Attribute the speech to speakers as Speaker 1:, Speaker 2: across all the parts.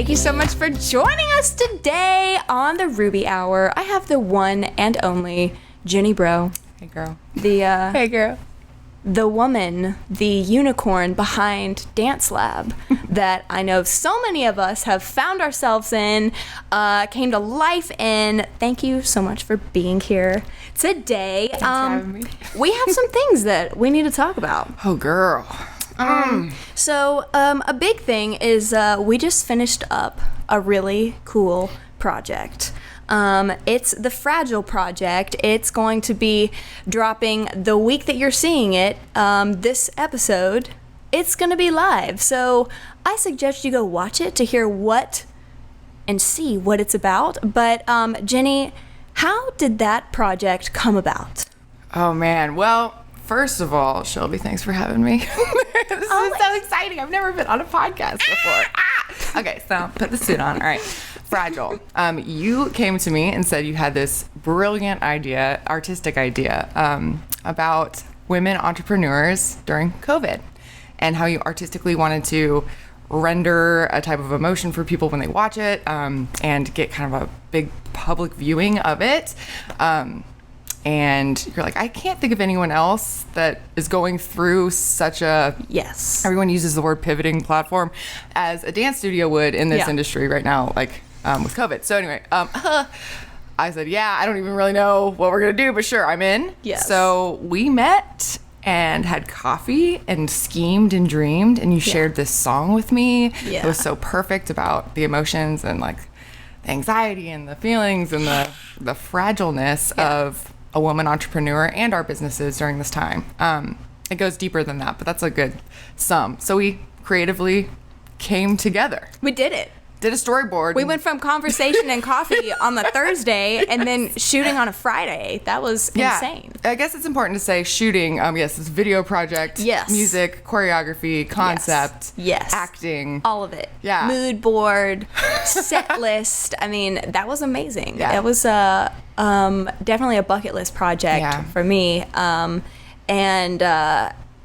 Speaker 1: Thank you so much for joining us today on the Ruby Hour. I have the one and only Jenny Broe.
Speaker 2: Hey, girl.
Speaker 1: Hey, girl. The woman, the unicorn behind Dance Lab that I know so many of us have found ourselves in, came to life in. Thank you so much for being here today.
Speaker 2: Thanks for having me.
Speaker 1: We have some things that we need to talk about.
Speaker 2: Oh, girl.
Speaker 1: So a big thing is we just finished up a really cool project. It's the Fragile Project. It's going to be dropping the week that you're seeing it. This episode, it's going to be live. So I suggest you go watch it to hear what and see what it's about. But Jenny, how did that project come about?
Speaker 2: Oh, man. Well, first of all, Shelby, thanks for having me. This is so exciting. I've never been on a podcast before. Okay, so put the suit on. All right. Fragile. You came to me and said you had this brilliant idea, artistic idea, about women entrepreneurs during COVID and how you artistically wanted to render a type of emotion for people when they watch it, and get kind of a big public viewing of it. And you're like, I can't think of anyone else that is going through such a,
Speaker 1: Yes.
Speaker 2: everyone uses the word pivoting platform, as a dance studio would in this industry right now, like with COVID. So anyway, I said, yeah, I don't even really know what we're going to do, but sure, I'm in.
Speaker 1: Yes.
Speaker 2: So we met and had coffee and schemed and dreamed, and you shared this song with me.
Speaker 1: Yeah.
Speaker 2: It was so perfect about the emotions and like the anxiety and the feelings and the fragileness of a woman entrepreneur and our businesses during this time. It goes deeper than that, but that's a good sum. So we creatively came together.
Speaker 1: We did it.
Speaker 2: Did a storyboard.
Speaker 1: We went from conversation and coffee on the Thursday and then shooting on a Friday. That was insane.
Speaker 2: I guess it's important to say shooting. Yes, it's a video project.
Speaker 1: Yes.
Speaker 2: Music, choreography, concept.
Speaker 1: Yes.
Speaker 2: Acting.
Speaker 1: All of it.
Speaker 2: Yeah.
Speaker 1: Mood board, set list. I mean, that was amazing.
Speaker 2: Yeah.
Speaker 1: It was definitely a bucket list project for me. And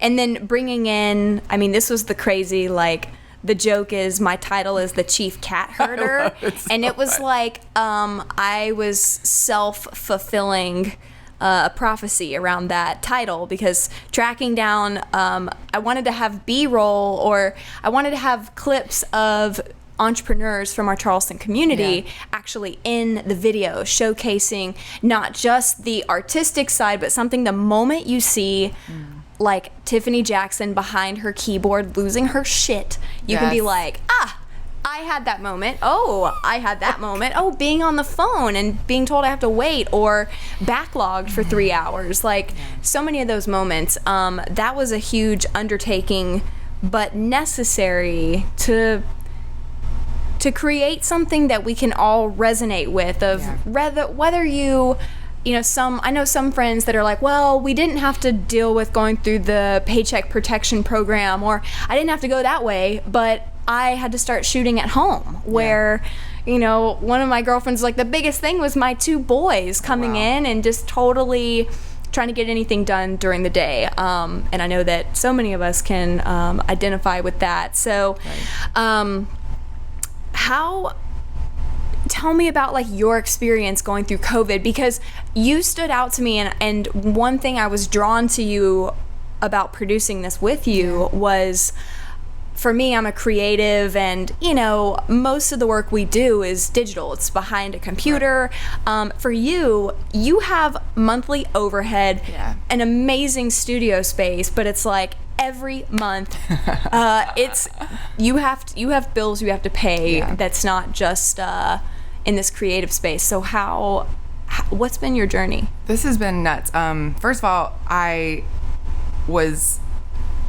Speaker 1: then bringing in, I mean, this was the crazy, like, the joke is my title is the chief cat herder. And it was like I was self-fulfilling prophecy around that title, because tracking down, I wanted to have B-roll, or I wanted to have clips of entrepreneurs from our Charleston community actually in the video, showcasing not just the artistic side, but something the moment you see like Tiffany Jackson behind her keyboard losing her shit, you can be like, I had that moment. Oh, I had that moment. Oh, being on the phone and being told I have to wait, or backlogged for 3 hours. Like, so many of those moments. That was a huge undertaking, but necessary to create something that we can all resonate with, of whether you know, I know some friends that are like, well, we didn't have to deal with going through the paycheck protection program, or I didn't have to go that way, but I had to start shooting at home, where, you know, one of my girlfriends, like, the biggest thing was my 2 boys coming in and just totally trying to get anything done during the day. And I know that so many of us can identify with that. So tell me about, like, your experience going through COVID, because you stood out to me, and one thing I was drawn to you about producing this with you was, for me, I'm a creative, and, you know, most of the work we do is digital. It's behind a computer. For you have monthly overhead, an amazing studio space, but it's like every month, you have bills you have to pay. That's not just in this creative space. So what's been your journey?
Speaker 2: This has been nuts. First of all, I was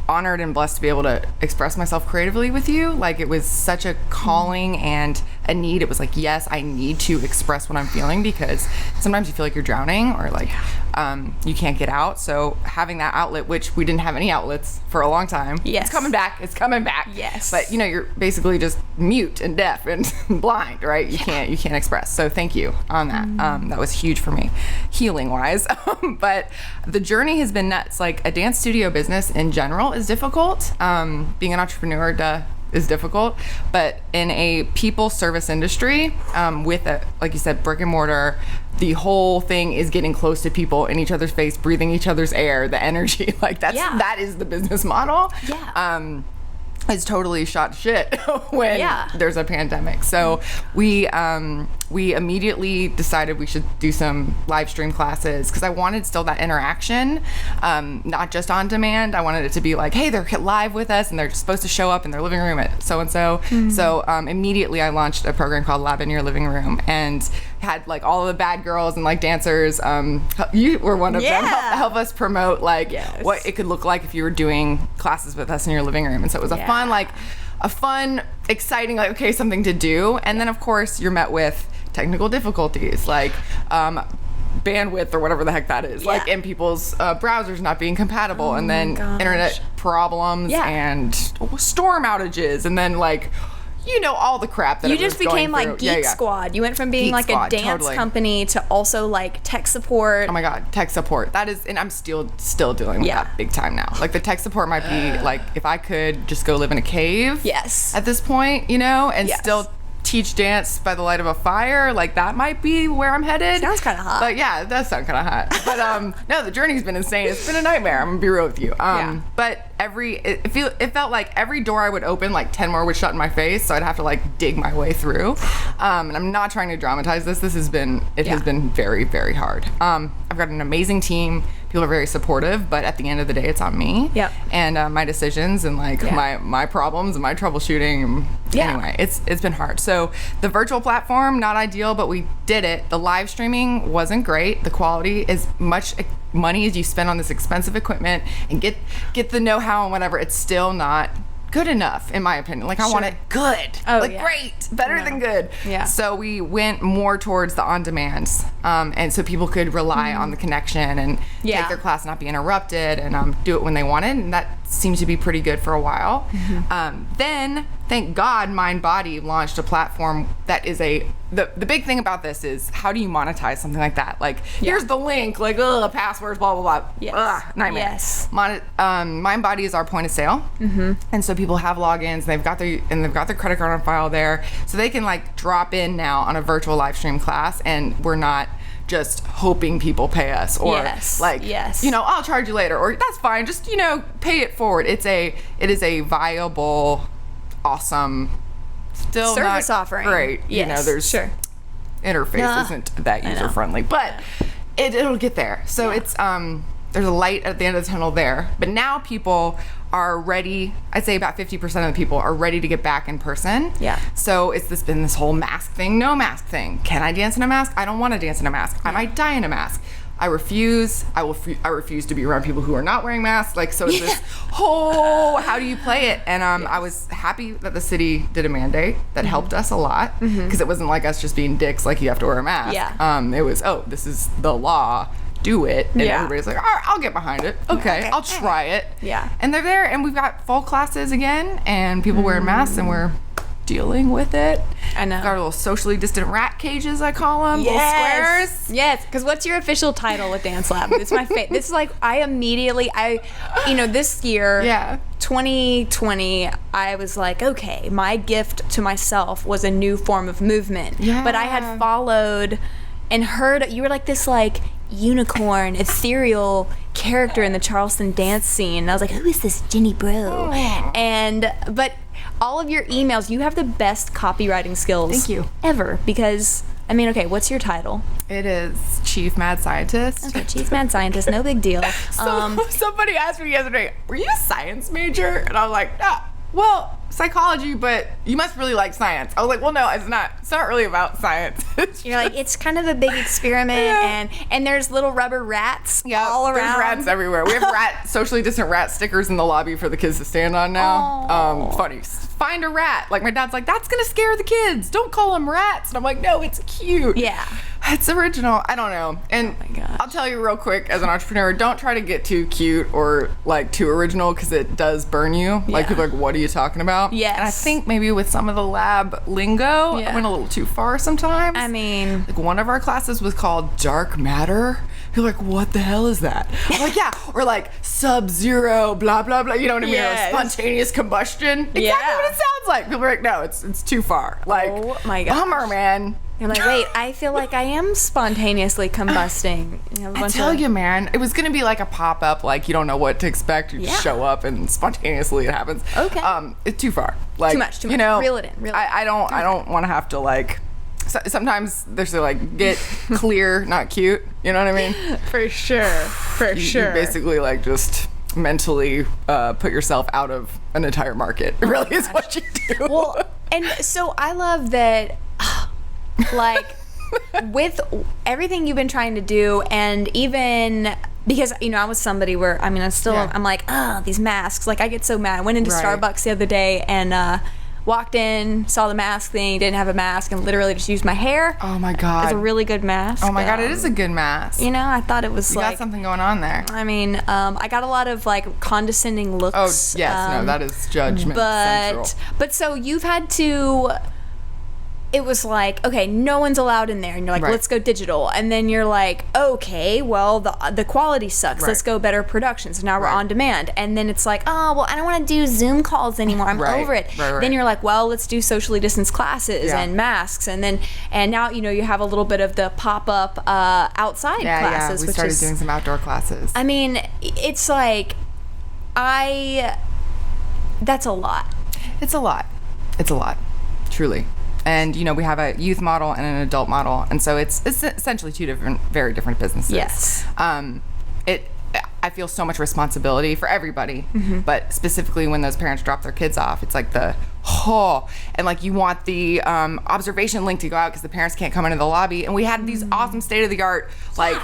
Speaker 2: honored and blessed to be able to express myself creatively with you. Like, it was such a calling and a need. It was like, yes, I need to express what I'm feeling, because sometimes you feel like you're drowning, or like you can't get out. So having that outlet, which we didn't have any outlets for a long time.
Speaker 1: Yes.
Speaker 2: It's coming back.
Speaker 1: Yes.
Speaker 2: But, you know, you're basically just mute and deaf and blind, right? You can't express. So thank you on that. That was huge for me, healing wise. But the journey has been nuts. Like, a dance studio business in general is difficult. Being an entrepreneur, is difficult. But in a people service industry, with a, like you said, brick and mortar, the whole thing is getting close to people, in each other's face, breathing each other's air, the energy. Like that is the business model.
Speaker 1: Yeah.
Speaker 2: It's totally shot to shit when there's a pandemic. So we immediately decided we should do some live stream classes, because I wanted still that interaction, not just on demand. I wanted it to be like, hey, they're live with us and they're supposed to show up in their living room at so-and-so. So immediately I launched a program called Lab in Your Living Room, and had like all of the bad girls and like dancers, you were one of them, help us promote like what it could look like if you were doing classes with us in your living room. And so it was a fun, exciting, like, okay, something to do. And then of course you're met with technical difficulties, like bandwidth or whatever the heck that is, like, and people's browsers not being compatible, and then internet problems and storm outages, and then like, you know, all the crap that
Speaker 1: you just became like Geek Squad. You went from being like a dance company to also like tech support.
Speaker 2: Oh my God, tech support. That is, and I'm still dealing with that big time now. Like the tech support might be like, if I could just go live in a cave.
Speaker 1: Yes.
Speaker 2: At this point, you know, and still teach dance by the light of a fire, like that might be where I'm headed.
Speaker 1: Sounds kind of hot.
Speaker 2: But yeah, it does sound kind of hot. But no, the journey's been insane. It's been a nightmare. I'm gonna be real with you. But it felt like every door I would open, like 10 more would shut in my face, so I'd have to like dig my way through. And I'm not trying to dramatize this. This has been very, very hard. I've got an amazing team. People are very supportive, but at the end of the day, it's on me.
Speaker 1: Yep.
Speaker 2: And my decisions and like my problems and my troubleshooting. Anyway, it's been hard. So the virtual platform, not ideal, but we did it. The live streaming wasn't great. The quality, is much money as you spend on this expensive equipment and get the know-how and whatever, it's still not good enough, in my opinion. Like, I want it good. Great. Better than good.
Speaker 1: Yeah.
Speaker 2: So we went more towards the on-demands. And so people could rely on the connection and take their class, not be interrupted, and do it when they wanted. And that seemed to be pretty good for a while. Then, thank God, Mind Body launched a platform that is the big thing about this is, how do you monetize something like that? Like, here's the link, like, passwords, blah, blah, blah.
Speaker 1: Yes.
Speaker 2: Nightmare.
Speaker 1: Yes.
Speaker 2: Mind Body is our point of sale. And so people have logins, they've got their credit card on file there. So they can like drop in now on a virtual live stream class, and we're not just hoping people pay us, or you know, I'll charge you later, or that's fine, just, you know, pay it forward. It is a viable, awesome, still
Speaker 1: service
Speaker 2: not
Speaker 1: offering.
Speaker 2: Great. You know, there's interface isn't that user friendly, but it'll get there. So it's there's a light at the end of the tunnel there. But now people are ready. I'd say about 50% of the people are ready to get back in person.
Speaker 1: Yeah.
Speaker 2: So it's been this whole mask thing, no mask thing. Can I dance in a mask? I don't want to dance in a mask. I might die in a mask. I refuse. I refuse to be around people who are not wearing masks. Like, so it's this whole, how do you play it? And I was happy that the city did a mandate that helped us a lot, because it wasn't like us just being dicks, like you have to wear a mask. It was, this is the law. Do it. And everybody's like, all right, I'll get behind it. Okay, I'll try it. And they're there, and we've got full classes again, and people wearing masks, and we're dealing with it.
Speaker 1: I know.
Speaker 2: Got our little socially distant rat cages, I call them. Little squares.
Speaker 1: Yes. Because what's your official title with Dance Lab? It's my favorite. This is like, this year, 2020, I was like, okay, my gift to myself was a new form of movement. But I had followed and heard, you were like this like unicorn, ethereal character in the Charleston dance scene. And I was like, who is this Jenny Broe? But all of your emails, you have the best copywriting skills.
Speaker 2: Thank you.
Speaker 1: Ever. Because, I mean, okay, what's your title?
Speaker 2: It is Chief Mad Scientist.
Speaker 1: Okay, Chief Mad Scientist, no big deal.
Speaker 2: Somebody asked me yesterday, were you a science major? And I was like, well, psychology, but you must really like science. I was like, well, no, it's not. It's not really about science.
Speaker 1: You're like, it's kind of a big experiment, and there's little rubber rats all around.
Speaker 2: There's rats everywhere. We have socially distant rat stickers in the lobby for the kids to stand on now. Funny. Find a rat. Like, my dad's like, that's gonna scare the kids. Don't call them rats. And I'm like, no, it's cute.
Speaker 1: Yeah.
Speaker 2: It's original. I don't know. And
Speaker 1: oh my gosh.
Speaker 2: I'll tell you real quick, as an entrepreneur, don't try to get too cute or like too original, because it does burn you. Like people are like, what are you talking about?
Speaker 1: Yes.
Speaker 2: And I think maybe with some of the lab lingo, I went a little too far sometimes.
Speaker 1: I mean,
Speaker 2: like one of our classes was called Dark Matter. You're like, what the hell is that? I'm like, yeah. Or like Sub-Zero, blah, blah, blah. You know what I mean? Or spontaneous combustion. Exactly what it sounds like. People are like, no, it's too far. Like,
Speaker 1: oh my gosh.
Speaker 2: Bummer, man.
Speaker 1: You're like, wait, I feel like I am spontaneously combusting.
Speaker 2: I tell you, man, it was going to be like a pop-up, like you don't know what to expect. You just show up and spontaneously it happens.
Speaker 1: Okay.
Speaker 2: It's too far. Like,
Speaker 1: too much.
Speaker 2: You know,
Speaker 1: reel it in.
Speaker 2: I don't want to have to like, sometimes there's like, get clear, not cute. You know what I mean?
Speaker 1: For sure.
Speaker 2: You basically like just mentally put yourself out of an entire market. It really is what you do.
Speaker 1: Well, and so I love that, like, with everything you've been trying to do, and even because, you know, I was somebody where, I mean, I'm like, oh, these masks. Like, I get so mad. I went into Starbucks the other day and walked in, saw the mask thing, didn't have a mask, and literally just used my hair.
Speaker 2: Oh my God.
Speaker 1: It's a really good mask.
Speaker 2: Oh my God, it is a good mask.
Speaker 1: You know, I thought it was
Speaker 2: you got something going on there.
Speaker 1: I mean, I got a lot of like condescending looks.
Speaker 2: Oh, yes, no, that is judgment central.
Speaker 1: But so you've had to, it was like, okay, no one's allowed in there, and you're like, let's go digital, and then you're like, okay, well, the quality sucks, let's go better production, so now we're on demand, and then it's like, oh, well, I don't want to do Zoom calls anymore, I'm over it. Then you're like, well, let's do socially distanced classes and masks, and now, you know, you have a little bit of the pop-up outside classes.
Speaker 2: We started doing some outdoor classes.
Speaker 1: I mean, it's like, that's a lot.
Speaker 2: It's a lot, truly. And, you know, we have a youth model and an adult model. And so it's essentially two very different businesses.
Speaker 1: Yes.
Speaker 2: I feel so much responsibility for everybody, but specifically when those parents drop their kids off, it's like and like you want the observation link to go out because the parents can't come into the lobby. And we had these awesome state-of-the-art, like,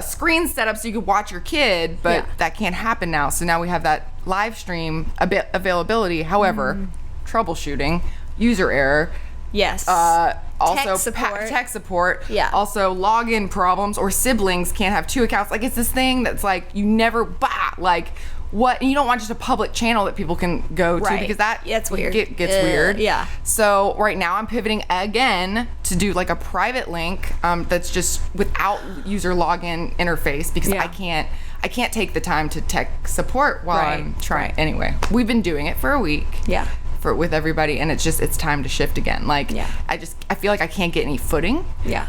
Speaker 2: screens set up so you could watch your kid, but that can't happen now. So now we have that live stream availability. However, troubleshooting, user error.
Speaker 1: Yes.
Speaker 2: Also
Speaker 1: tech
Speaker 2: support.
Speaker 1: Yeah.
Speaker 2: Also login problems, or siblings can't have two accounts. Like, it's this thing that's like you never like what, and you don't want just a public channel that people can go to because that
Speaker 1: it's weird.
Speaker 2: Gets weird.
Speaker 1: Yeah.
Speaker 2: So right now I'm pivoting again to do like a private link that's just without user login interface because I can't take the time to tech support while I'm trying. Anyway, we've been doing it for a week.
Speaker 1: Yeah.
Speaker 2: With everybody, and it's time to shift again. Like, I feel like I can't get any footing.
Speaker 1: Yeah.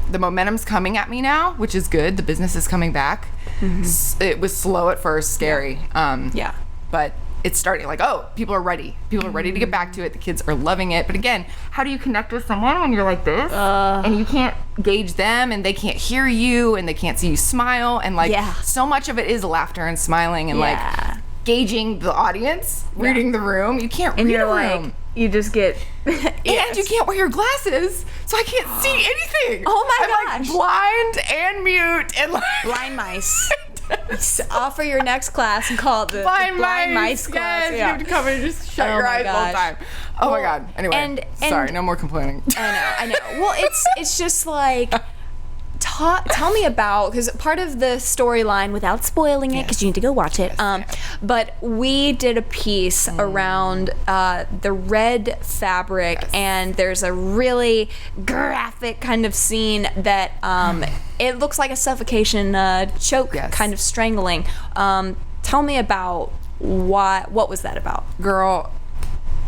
Speaker 2: The momentum's coming at me now, which is good. The business is coming back. It was slow at first, scary. But it's starting. Like, oh, people are ready. People are ready to get back to it. The kids are loving it. But again, how do you connect with someone when you're like this, and you can't gauge them, and they can't hear you, and they can't see you smile, and like so much of it is laughter and smiling, and like gauging the audience, reading the room. You can't read a room.
Speaker 1: Like, you just get
Speaker 2: and you can't wear your glasses, so I can't see anything.
Speaker 1: Oh my
Speaker 2: gosh. I'm like blind and mute and like
Speaker 1: blind mice. Offer your next class and call it the blind mice class.
Speaker 2: Yes, you have to come and just shut your eyes all the time. Oh my God. Anyway, and sorry, no more complaining.
Speaker 1: I know. Well, it's just like, tell me about, because part of the storyline, without spoiling it, because you need to go watch it, but we did a piece around the red fabric, and there's a really graphic kind of scene that it looks like a suffocation choke, kind of strangling. Tell me about what was that about?
Speaker 2: Girl,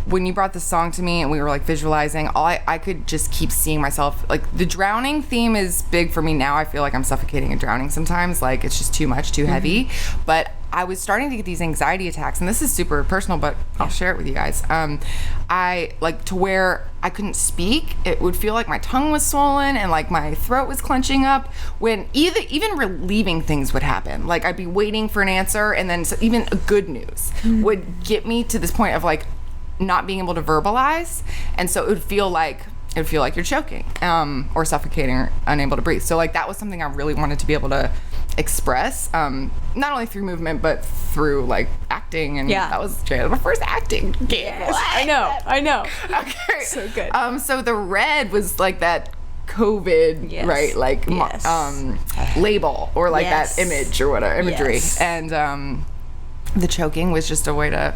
Speaker 2: when you brought this song to me and we were like visualizing, I could just keep seeing myself. Like, the drowning theme is big for me now. I feel like I'm suffocating and drowning sometimes. Like, it's just too much, too heavy. But I was starting to get these anxiety attacks, and this is super personal, but I'll share it with you guys. I like to where I couldn't speak. It would feel like my tongue was swollen and like my throat was clenching up when even relieving things would happen. Like, I'd be waiting for an answer, and then even good news would get me to this point of like not being able to verbalize, and so it would feel like you're choking or suffocating or unable to breathe. So like, that was something I really wanted to be able to express, not only through movement but through like acting, and that was my first acting gig.
Speaker 1: I know.
Speaker 2: Okay,
Speaker 1: so good.
Speaker 2: So the red was like that COVID, right? Like label or like that image or whatever imagery, and the choking was just a way to,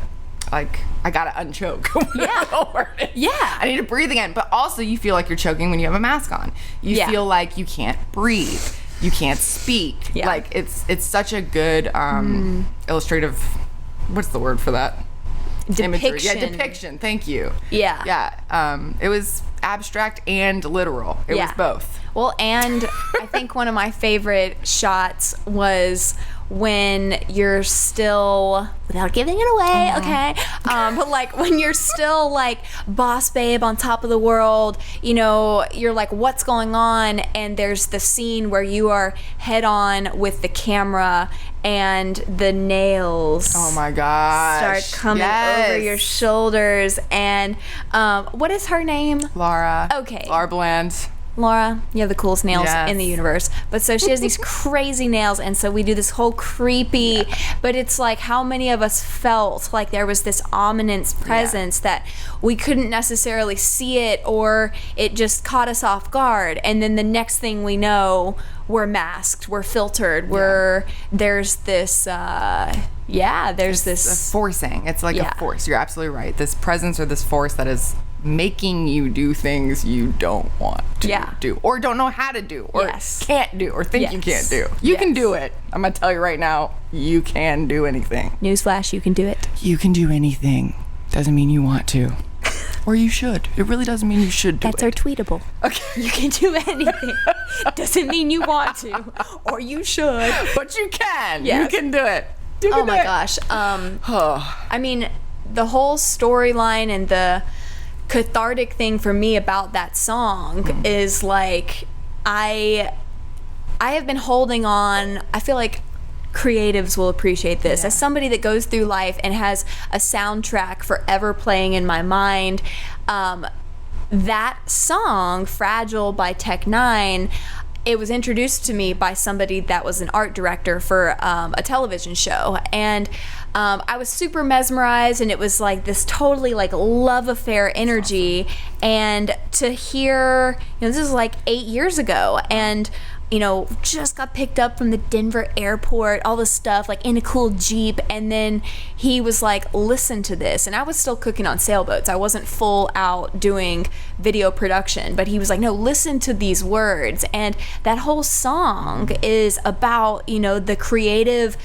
Speaker 2: like, I gotta unchoke. I need to breathe again. But also, you feel like you're choking when you have a mask on. You feel like you can't breathe. You can't speak. Like, it's such a good illustrative. What's the word for that?
Speaker 1: Depiction.
Speaker 2: Depiction. Thank you. It was abstract and literal. It was both.
Speaker 1: Well, and I think one of my favorite shots was when you're still, without giving it away, but like when you're still like boss babe on top of the world, you know, you're like, what's going on? And there's the scene where you are head on with the camera and the nails,
Speaker 2: oh my gosh,
Speaker 1: start coming over your shoulders. And what is her name?
Speaker 2: Laura.
Speaker 1: Okay.
Speaker 2: Laura Bland.
Speaker 1: Laura, you have the coolest nails in the universe. But so she has these crazy nails, and so we do this whole creepy, but it's like how many of us felt like there was this ominous presence that we couldn't necessarily see it, or it just caught us off guard. And then the next thing we know, we're masked, we're filtered, there's this there's this
Speaker 2: forcing. It's like a force. You're absolutely right. This presence or this force that is making you do things you don't want to do, or don't know how to do, or can't do, or think you can't do. You can do it. I'm gonna tell you right now, you can do anything.
Speaker 1: Newsflash, you can do it.
Speaker 2: You can do anything. Doesn't mean you want to. Or you should. It really doesn't mean you should do
Speaker 1: That's our tweetable. Okay. You can do anything. Doesn't mean you want to, or you should.
Speaker 2: But you can. Yes. You can do it.
Speaker 1: Oh my gosh. I mean, the whole storyline and the cathartic thing for me about that song is like, I have been holding on. I feel like creatives will appreciate this. As somebody that goes through life and has a soundtrack forever playing in my mind, that song, Fragile by Tech Nine, it was introduced to me by somebody that was an art director for a television show, and I was super mesmerized, and it was like this totally like love affair energy. And to hear, you know, this is like 8 years ago, and you know, just got picked up from the Denver airport, all this stuff, like in a cool Jeep. And then he was like, listen to this. And I was still cooking on sailboats. I wasn't full out doing video production, but he was like, no, listen to these words. And that whole song is about, you know, the creative,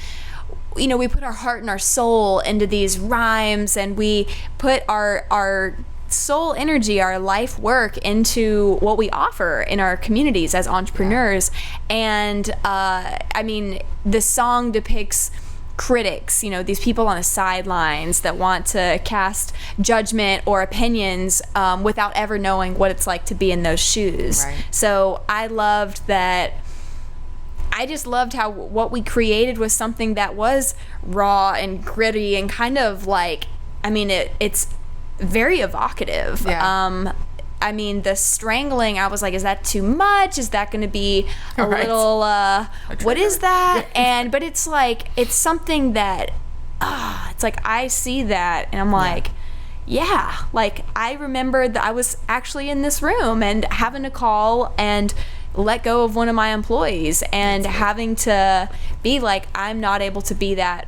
Speaker 1: you know, we put our heart and our soul into these rhymes, and we put our soul energy, our life work into what we offer in our communities as entrepreneurs. And I mean, the song depicts critics, you know, these people on the sidelines that want to cast judgment or opinions without ever knowing what it's like to be in those shoes. So I loved that. I just loved how what we created was something that was raw and gritty and kind of like, I mean, it's very evocative. I mean, the strangling, I was like, is that too much? Is that going to be a little, what is that? But it's like, it's something that, it's like, I see that and I'm like, like I remember that I was actually in this room and having to call and let go of one of my employees and having to be like, I'm not able to be that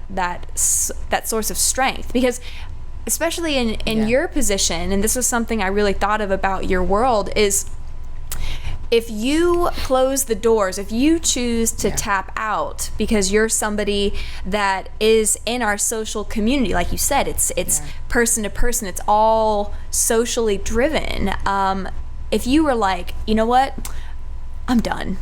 Speaker 1: source of strength, because especially in your position, and this was something I really thought of about your world, is if you close the doors, if you choose to tap out because you're somebody that is in our social community, like you said, it's person to person, it's all socially driven. If you were like, you know what, I'm done.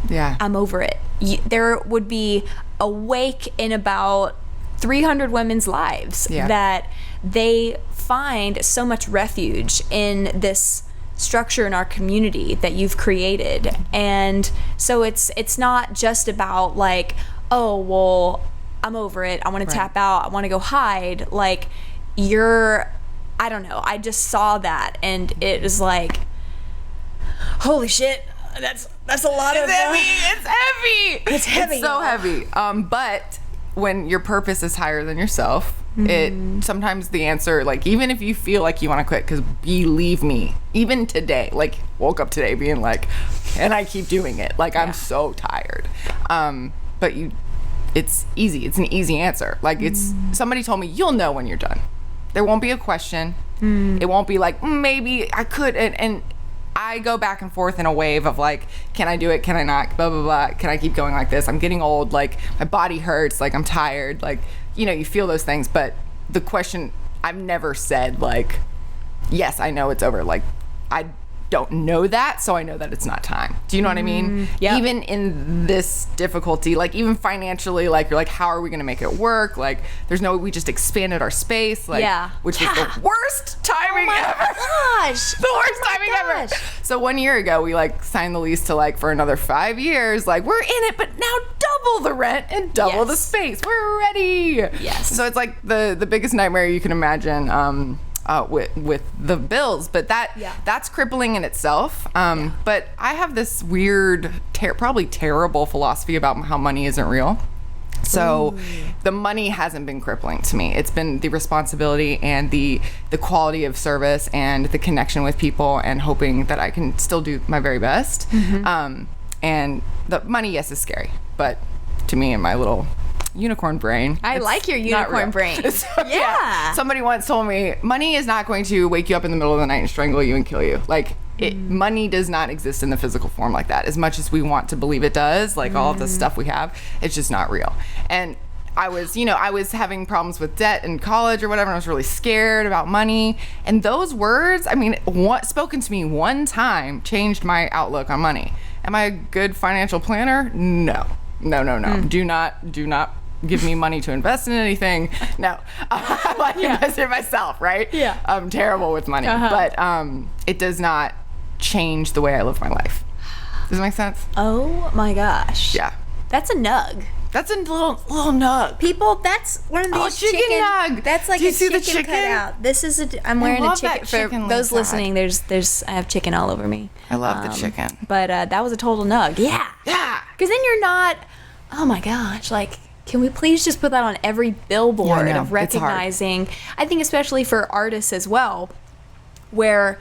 Speaker 1: I'm over it. There would be a wake in about 300 women's lives that they find so much refuge in this structure in our community that you've created. And so it's not just about like, oh, well, I'm over it, I want to tap out, I want to go hide. Like, I don't know, I just saw that and it was like, holy shit, that's a lot of
Speaker 2: heavy. It's heavy. It's so heavy. But when your purpose is higher than yourself, It sometimes the answer, like, even if you feel like you want to quit, because believe me, even today, like, woke up today being like, can I keep doing it? Like, I'm so tired. But it's easy. It's an easy answer. Like, it's somebody told me, you'll know when you're done. There won't be a question. It won't be like, maybe I could. And I go back and forth in a wave of like, can I do it? Can I not? Blah, blah, blah. Can I keep going like this? I'm getting old. Like, my body hurts. Like, I'm tired. Like, you know, you feel those things. But the question, I've never said like, yes, I know it's over. Like, I don't know that, so I know that it's not time. Do you know what I mean?
Speaker 1: Yeah.
Speaker 2: Even in this difficulty, like, even financially, like, you're like, how are we going to make it work? Like, there's no way. We just expanded our space, like, which was the worst timing ever.
Speaker 1: Gosh.
Speaker 2: The worst timing ever. So 1 year ago, we like signed the lease to like for another 5 years. Like, we're in it, but now double the rent and double the space. We're ready.
Speaker 1: Yes.
Speaker 2: So it's like the biggest nightmare you can imagine. With the bills, but that's crippling in itself. But I have this weird, probably terrible philosophy about how money isn't real. So the money hasn't been crippling to me. It's been the responsibility and the quality of service and the connection with people and hoping that I can still do my very best. And the money, yes, is scary, but to me and my little unicorn brain.
Speaker 1: I like your unicorn brain.
Speaker 2: So, yeah. Somebody once told me, money is not going to wake you up in the middle of the night and strangle you and kill you. Like, money does not exist in the physical form like that. As much as we want to believe it does, like all of the stuff we have, it's just not real. And I was having problems with debt in college or whatever, and I was really scared about money. And those words, I mean, spoken to me one time changed my outlook on money. Am I a good financial planner? No. Do not give me money to invest in anything. No. I like to invest in myself, right? Yeah. I'm terrible with money. But it does not change the way I live my life. Does that make sense?
Speaker 1: Oh my gosh.
Speaker 2: Yeah.
Speaker 1: That's a nug.
Speaker 2: That's a little nug.
Speaker 1: People, that's one of these
Speaker 2: chicken nug.
Speaker 1: That's like
Speaker 2: Do you
Speaker 1: a
Speaker 2: see
Speaker 1: chicken,
Speaker 2: the chicken
Speaker 1: cutout. This is I'm wearing a chicken. For
Speaker 2: chicken
Speaker 1: those
Speaker 2: like
Speaker 1: listening, there's I have chicken all over me.
Speaker 2: I love the chicken.
Speaker 1: But that was a total nug. Yeah.
Speaker 2: Yeah.
Speaker 1: Because then you're not. Oh my gosh! Like, can we please just put that on every billboard of recognizing? I think especially for artists as well, where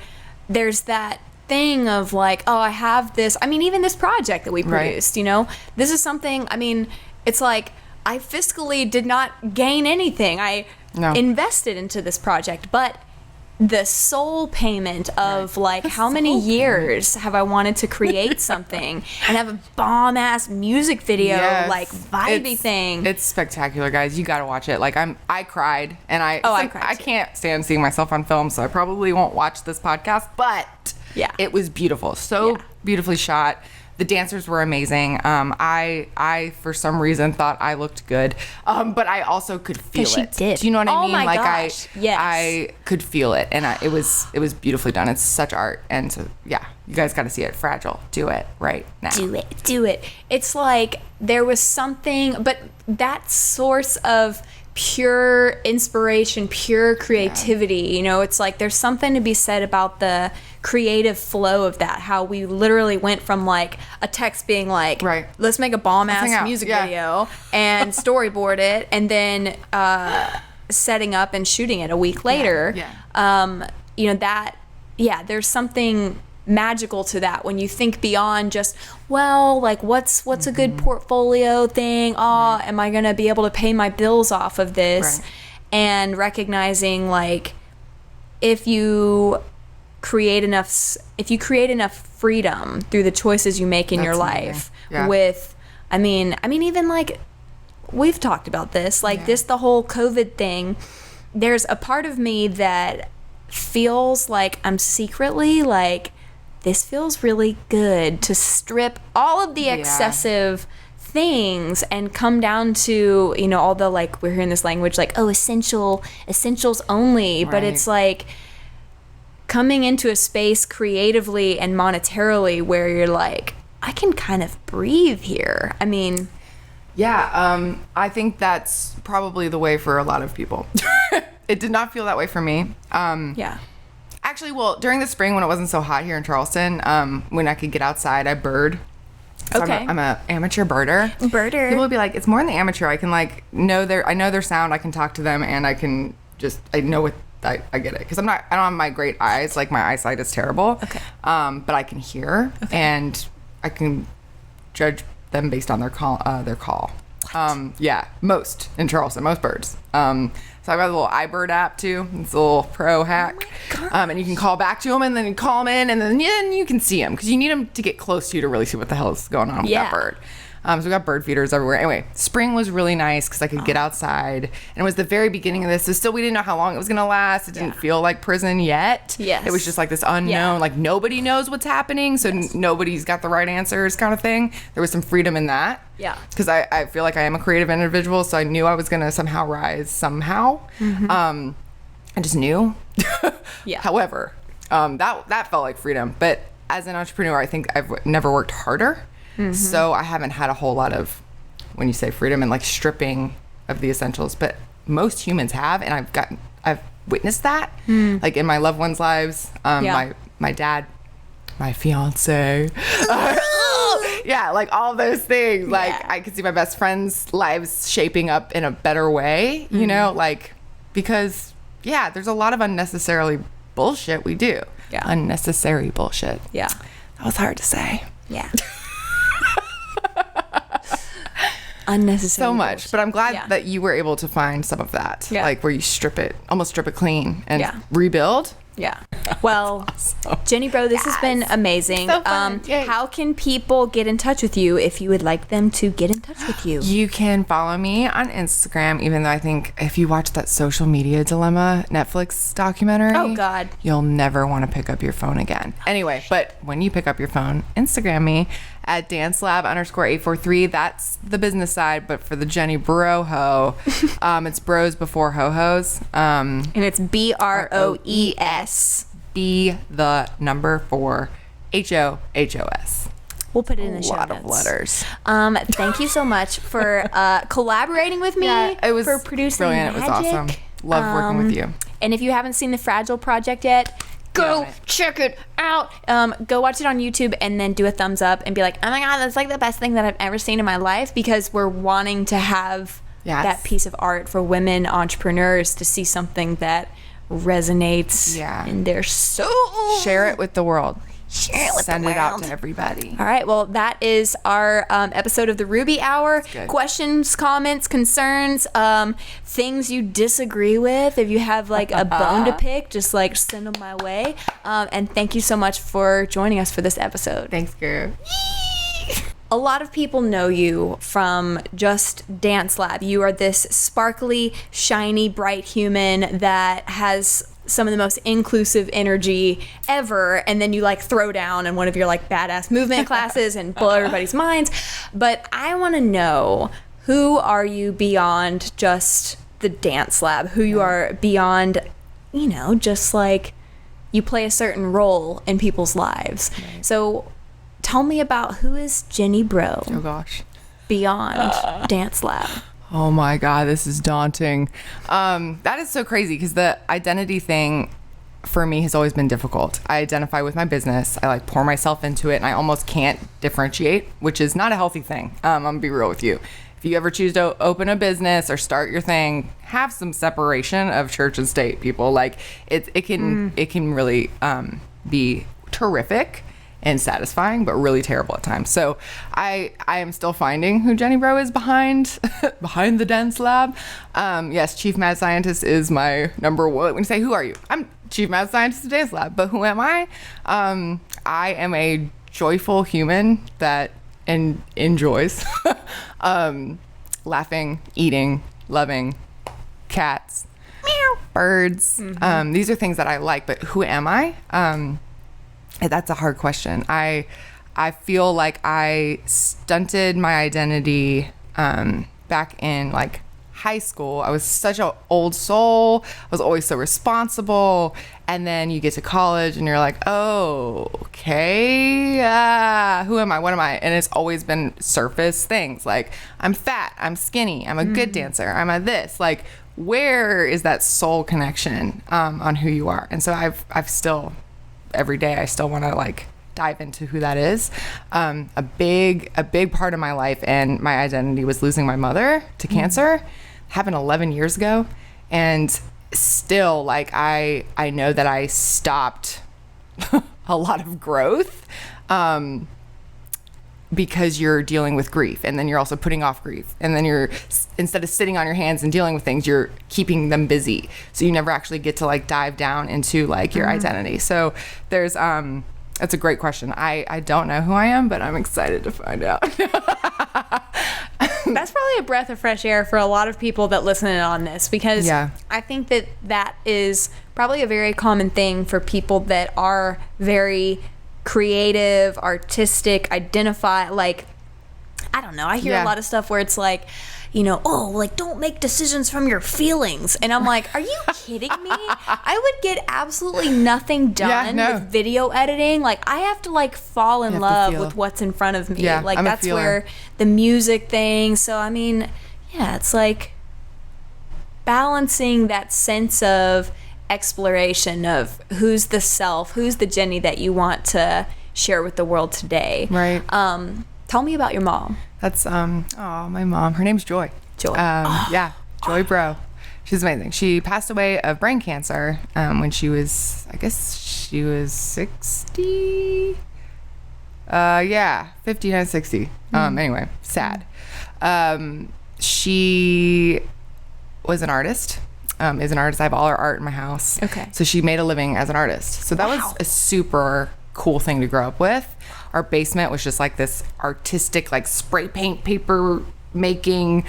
Speaker 1: there's that thing of like, oh, I have this. I mean, even this project that we produced, you know, this is something. I mean, it's like I fiscally did not gain anything. I invested into this project, but the soul payment of like how many years have I wanted to create something and have a bomb ass music video like vibey thing.
Speaker 2: It's spectacular, guys. You gotta watch it. Like I cried and I
Speaker 1: cried
Speaker 2: I can't stand seeing myself on film, so I probably won't watch this podcast, but it was beautiful. So beautifully shot. The dancers were amazing. I for some reason thought I looked good, but I also could feel it.
Speaker 1: She did.
Speaker 2: Do you know what I mean?
Speaker 1: My
Speaker 2: like
Speaker 1: gosh.
Speaker 2: I could feel it, and it was beautifully done. It's such art, and so you guys got to see it. Fragile. Do it right now.
Speaker 1: Do it. It's like there was something, but that source of pure inspiration, pure creativity, you know, it's like there's something to be said about the creative flow of that, how we literally went from like a text being like, let's make a bomb ass music video and storyboard it, and then setting up and shooting it a week later. You know, that there's something magical to that when you think beyond just, well, like what's a good portfolio thing, am I gonna be able to pay my bills off of this, and recognizing like if you create enough freedom through the choices you make in your life with I mean even like we've talked about this, like the whole COVID thing, there's a part of me that feels like I'm secretly like, this feels really good to strip all of the excessive things and come down to, you know, all the like, we're hearing this language like, oh, essentials only, but it's like coming into a space creatively and monetarily where you're like, I can kind of breathe here. I mean,
Speaker 2: I think that's probably the way for a lot of people. It did not feel that way for me. Actually, well, during the spring when it wasn't so hot here in Charleston, when I could get outside, I bird. So
Speaker 1: Okay.
Speaker 2: I'm a amateur birder.
Speaker 1: Birder.
Speaker 2: People will be like, it's more than the amateur. I can like I know their sound. I can talk to them, and I know what I get it because I don't have my great eyes. Like my eyesight is terrible.
Speaker 1: Okay.
Speaker 2: But I can hear, and I can judge them based on their call. Most in Charleston, most birds. So I've got a little iBird app too. It's a little pro hack. And you can call back to them, and then you call them in, and then you can see them because you need them to get close to you to really see what the hell is going on with that bird. So we got bird feeders everywhere. Anyway, spring was really nice because I could get outside, and it was the very beginning of this. So still, we didn't know how long it was gonna last. It didn't feel like prison yet.
Speaker 1: Yes.
Speaker 2: It was just like this unknown, like nobody knows what's happening, so nobody's got the right answers, kind of thing. There was some freedom in that.
Speaker 1: Yeah.
Speaker 2: Because I feel like I am a creative individual, so I knew I was gonna somehow rise somehow. I just knew.
Speaker 1: Yeah.
Speaker 2: However, that felt like freedom. But as an entrepreneur, I think I've never worked harder. So I haven't had a whole lot of, when you say freedom, and like stripping of the essentials, but most humans have, and I've witnessed that, like in my loved ones' lives. My dad, my fiance, like all those things. Like I could see my best friends' lives shaping up in a better way, you know, like because there's a lot of unnecessarily bullshit we do. Yeah, unnecessary bullshit.
Speaker 1: Yeah,
Speaker 2: that was hard to say.
Speaker 1: Yeah. Unnecessary
Speaker 2: so much
Speaker 1: bullshit.
Speaker 2: But I'm glad that you were able to find some of that, like where you almost strip it clean and rebuild.
Speaker 1: Well, awesome. Jenny Broe, this has been amazing.
Speaker 2: So fun.
Speaker 1: How can people get in touch with you if you would like them to get in touch with you?
Speaker 2: You can follow me on Instagram, even though I think if you watch that Social Media Dilemma Netflix documentary,
Speaker 1: oh God,
Speaker 2: you'll never want to pick up your phone again. Anyway, but when you pick up your phone, Instagram me at dancelab_843. That's the business side, but for the Jenny Broe ho, it's bros before ho-hos.
Speaker 1: And it's BROES.
Speaker 2: B the number 4 HOHOS.
Speaker 1: We'll put it in the show notes.
Speaker 2: A lot of letters.
Speaker 1: Thank you so much for collaborating with me.
Speaker 2: It was
Speaker 1: for producing
Speaker 2: brilliant.
Speaker 1: magic.
Speaker 2: It was awesome. Loved working with you.
Speaker 1: And if you haven't seen the Fragile Project yet, go check it out. Go watch it on YouTube and then do a thumbs up and be like, oh my God, that's like the best thing that I've ever seen in my life, because we're wanting to have that piece of art for women entrepreneurs to see something that resonates in their soul.
Speaker 2: Share it with the world.
Speaker 1: Send
Speaker 2: it out to everybody.
Speaker 1: All right. Well, that is our episode of the Ruby Hour. Questions, comments, concerns, things you disagree with. If you have like a bone to pick, just like send them my way. And thank you so much for joining us for this episode.
Speaker 2: Thanks, Guru.
Speaker 1: A lot of people know you from just Dance Lab. You are this sparkly, shiny, bright human that has some of the most inclusive energy ever, and then you like throw down in one of your like badass movement classes and blow everybody's minds. But I want to know, who are you beyond just the Dance Lab? Who you are beyond, you know, just like you play a certain role in people's lives. So tell me about, who is Jenny Broe?
Speaker 2: Oh gosh.
Speaker 1: Beyond Dance Lab.
Speaker 2: Oh my God, this is daunting. That is so crazy because the identity thing for me has always been difficult. I identify with my business. I like pour myself into it, and I almost can't differentiate, which is not a healthy thing. I'm gonna be real with you. If you ever choose to open a business or start your thing, have some separation of church and state, people. Like it can really be terrific and satisfying, but really terrible at times. So I am still finding who Jenny Broe is behind the Dance Lab. Yes, Chief Mad Scientist is my number one. When you say, who are you? I'm Chief Mad Scientist of Dance Lab, but who am I? I am a joyful human that enjoys laughing, eating, loving cats, birds. These are things that I like, but who am I? That's a hard question. I feel like I stunted my identity back in like high school. I was such an old soul. I was always so responsible. And then you get to college and you're like, oh, okay, who am I? What am I? And it's always been surface things. Like, I'm fat, I'm skinny, I'm a good dancer, I'm a this. Like, where is that soul connection on who you are? And so I've still... every day I still want to like dive into who that is. A big part of my life and my identity was losing my mother to cancer. Happened 11 years ago, and still, like, I know that I stopped a lot of growth because you're dealing with grief, and then you're also putting off grief, and then you're, instead of sitting on your hands and dealing with things, you're keeping them busy, so you never actually get to like dive down into like your identity. So there's that's a great question. I don't know who I am, but I'm excited to find out.
Speaker 1: That's probably a breath of fresh air for a lot of people that listen in on this, because I think that is probably a very common thing for people that are very creative, artistic, identify, like, I don't know, I hear a lot of stuff where it's like, you know, oh, like, don't make decisions from your feelings. And I'm like, are you kidding me? I would get absolutely nothing done with video editing. Like, I have to like fall in love with what's in front of me. Like, that's where the music thing. So, I mean, it's like balancing that sense of exploration of who's the self, who's the Jenny that you want to share with the world today.
Speaker 2: Right.
Speaker 1: Tell me about your mom.
Speaker 2: That's my mom. Her name's Joy.
Speaker 1: Joy.
Speaker 2: Joy Broe. She's amazing. She passed away of brain cancer when she was, I guess she was 60. 59, 60. Anyway, sad. She was an artist. Is an artist. I have all her art in my house.
Speaker 1: Okay.
Speaker 2: So she made a living as an artist. So that was a super cool thing to grow up with. Our basement was just like this artistic, like spray paint, paper making,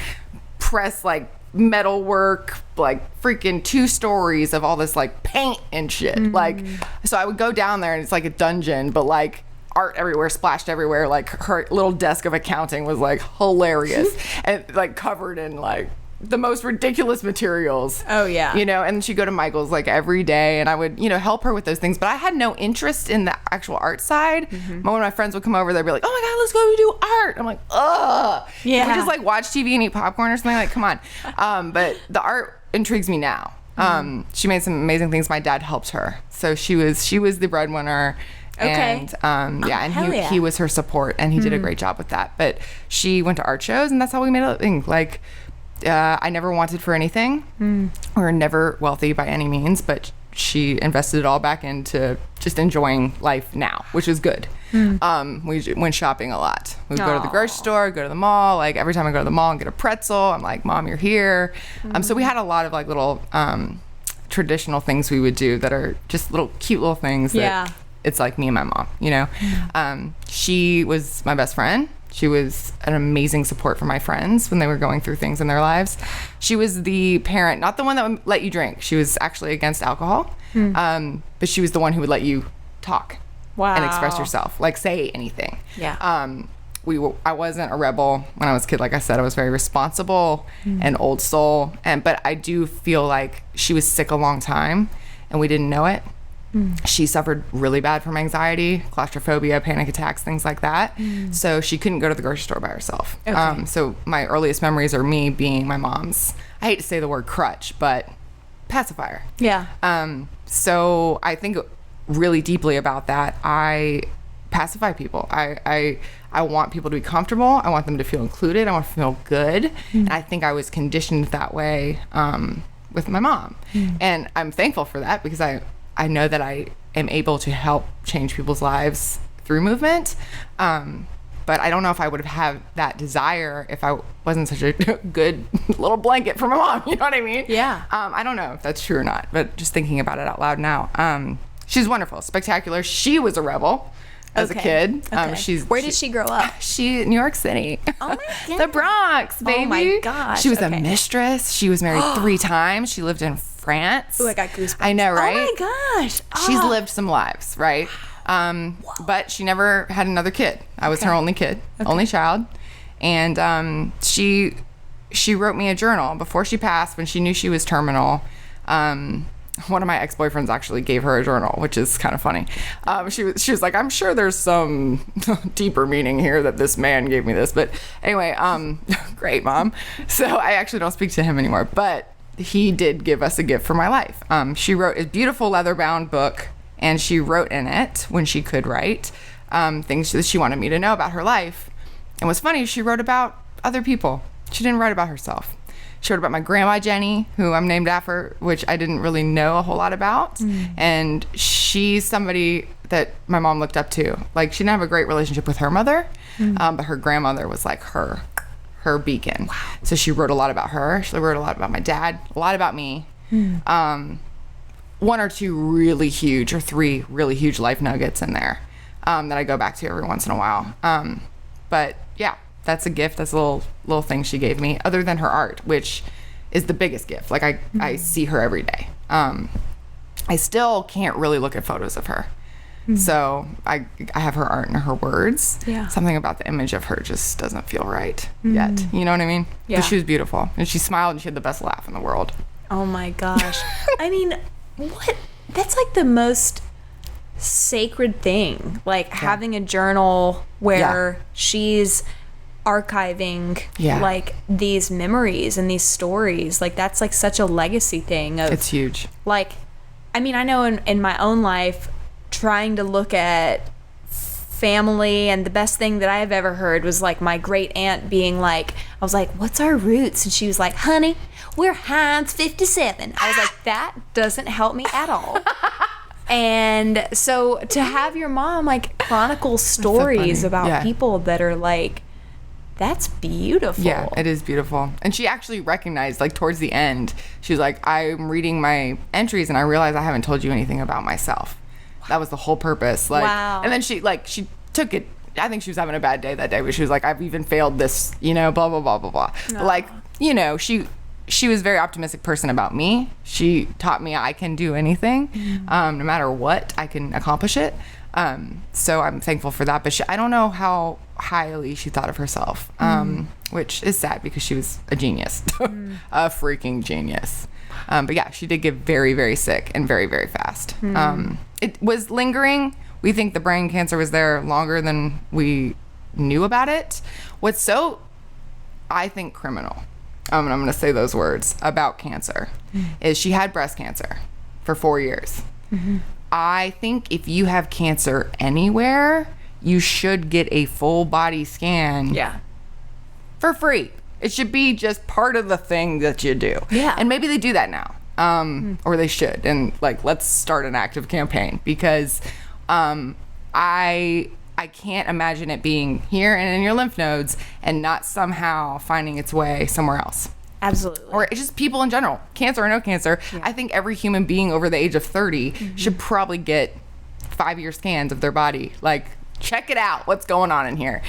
Speaker 2: press, like metal work, like freaking 2 stories of all this like paint and shit. Like, so I would go down there and it's like a dungeon, but like art everywhere, splashed everywhere. Like her little desk of accounting was like hilarious and like covered in like the most ridiculous materials.
Speaker 1: Oh yeah.
Speaker 2: You know, and she'd go to Michael's like every day and I would, you know, help her with those things. But I had no interest in the actual art side. When my friends would come over, they'd be like, oh my God, let's go do art. I'm like, ugh.
Speaker 1: Yeah.
Speaker 2: Can we just like watch TV and eat popcorn or something? Like, come on. But the art intrigues me now. She made some amazing things. My dad helped her. So she was the breadwinner.
Speaker 1: Okay.
Speaker 2: And he was her support and he did a great job with that. But she went to art shows and that's how we made a living. Like, I never wanted for anything. We were never wealthy by any means, but she invested it all back into just enjoying life now, which is good. We went shopping a lot. We would go to the grocery store, go to the mall. Like every time I go to the mall and get a pretzel, I'm like, Mom, you're here. So we had a lot of like little traditional things we would do that are just little cute little things that it's like me and my mom, you know. She was my best friend. She was an amazing support for my friends when they were going through things in their lives. She was the parent, not the one that would let you drink. She was actually against alcohol, but she was the one who would let you talk and express yourself, like say anything. I wasn't a rebel when I was a kid. Like I said, I was very responsible and old soul. But I do feel like she was sick a long time and we didn't know it. She suffered really bad from anxiety, claustrophobia, panic attacks, things like that. So she couldn't go to the grocery store by herself. So my earliest memories are me being my mom's, I hate to say the word crutch, but pacifier. So I think really deeply about that. I pacify people. I want people to be comfortable. I want them to feel included. I want to feel good. And I think I was conditioned that way with my mom. And I'm thankful for that because I know that I am able to help change people's lives through movement. But I don't know if I would have had that desire if I wasn't such a good little blanket for my mom. You know what I mean?
Speaker 1: Yeah.
Speaker 2: I don't know if that's true or not, but just thinking about it out loud now. She's wonderful, spectacular. She was a rebel as a kid.
Speaker 1: Where did she grow up?
Speaker 2: New York City.
Speaker 1: Oh my God.
Speaker 2: The Bronx, baby.
Speaker 1: Oh my gosh.
Speaker 2: She was a mistress. She was married 3 times. She lived in France.
Speaker 1: Oh, I got goosebumps.
Speaker 2: I know, right?
Speaker 1: Oh my gosh.
Speaker 2: She's lived some lives, right? But she never had another kid. I was her only kid, only child. And she wrote me a journal before she passed when she knew she was terminal. One of my ex-boyfriends actually gave her a journal, which is kind of funny. She was like, I'm sure there's some deeper meaning here that this man gave me this. But anyway, great, Mom. So I actually don't speak to him anymore. But he did give us a gift for my life. She wrote a beautiful leather-bound book, and she wrote in it, when she could write, things that she wanted me to know about her life. And what's funny is she wrote about other people. She didn't write about herself. She wrote about my grandma Jenny, who I'm named after, which I didn't really know a whole lot about. And she's somebody that my mom looked up to. Like, she didn't have a great relationship with her mother, but her grandmother was like her beacon. Wow. So she wrote a lot about her. She wrote a lot about my dad, a lot about me. One or two really huge, or three really huge life nuggets in there that I go back to every once in a while. But yeah, that's a gift. That's a little thing she gave me, other than her art, which is the biggest gift. Like, I see her every day. I still can't really look at photos of her. So I have her art and her words. Yeah. Something about the image of her just doesn't feel right yet. You know what I mean? Yeah. But she was beautiful, and she smiled, and she had the best laugh in the world.
Speaker 1: Oh my gosh. I mean, what? That's like the most sacred thing. Like, having a journal where she's archiving like these memories and these stories. Like, that's like such a legacy thing.
Speaker 2: It's huge.
Speaker 1: Like, I mean, I know in my own life, trying to look at family, and the best thing that I have ever heard was like my great aunt being like, I was like, what's our roots? And she was like, honey, we're Heinz 57. I was like, that doesn't help me at all. And so to have your mom like chronicle stories about people that are like, that's beautiful.
Speaker 2: Yeah, it is beautiful. And she actually recognized, like, towards the end, she was like, I'm reading my entries and I realize I haven't told you anything about myself. That was the whole purpose. Like, and then she took it. I think she was having a bad day that day, but she was like, I've even failed this, blah, blah, blah, blah, blah. But like, she was a very optimistic person about me. She taught me I can do anything, no matter what, I can accomplish it. So I'm thankful for that. But I don't know how highly she thought of herself, which is sad because she was a genius, a freaking genius. But yeah, she did get very, very sick and very, very fast. It was lingering. We think the brain cancer was there longer than we knew about it. What's so, I think, criminal, and I'm going to say those words about cancer, is she had breast cancer for 4 years. I think if you have cancer anywhere, you should get a full body scan for free. It should be just part of the thing that you do. Yeah. And maybe they do that now. Or they should. And like, let's start an active campaign, because I can't imagine it being here and in your lymph nodes and not somehow finding its way somewhere else.
Speaker 1: Absolutely.
Speaker 2: Or just people in general, cancer or no cancer. I think every human being over the age of 30 should probably get 5-year scans of their body. Like, check it out, what's going on in here,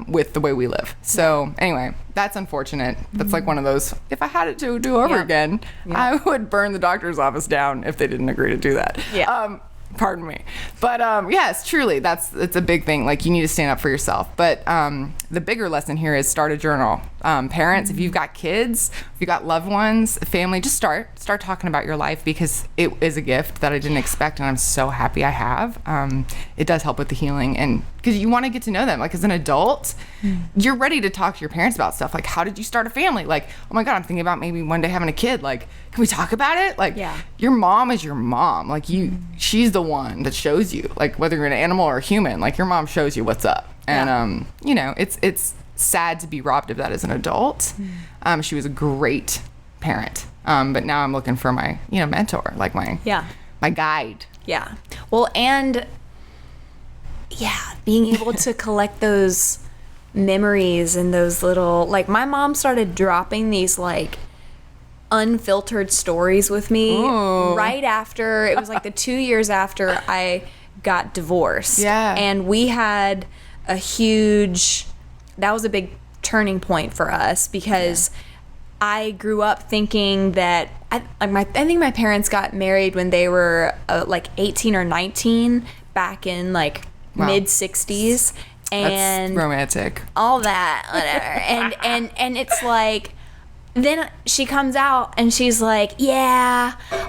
Speaker 2: with the way we live. So anyway, that's unfortunate. That's like one of those, if I had it to do over again, I would burn the doctor's office down if they didn't agree to do that. Pardon me. But yes, truly, it's a big thing. Like, you need to stand up for yourself. But the bigger lesson here is start a journal. Parents, if you've got kids, if you've got loved ones, family, just start talking about your life, because it is a gift that I didn't expect, and I'm so happy I have. It does help with the healing, and because you want to get to know them. Like, as an adult, you're ready to talk to your parents about stuff. Like, how did you start a family? Like, oh my God, I'm thinking about maybe one day having a kid. Like, can we talk about it? Like, your mom is your mom. Like, she's the one that shows you, like, whether you're an animal or a human, like, your mom shows you what's up. And it's sad to be robbed of that as an adult. She was a great parent, but now I'm looking for my mentor, like my guide.
Speaker 1: Well, and being able to collect those memories and those little, like, my mom started dropping these like unfiltered stories with me right after, it was like the 2 years after I got divorced. And we had a huge, that was a big turning point for us, because I grew up thinking that I think my parents got married when they were like 18 or 19 back in like mid 60s, and
Speaker 2: that's romantic,
Speaker 1: all that, whatever. and it's like, then she comes out and she's like,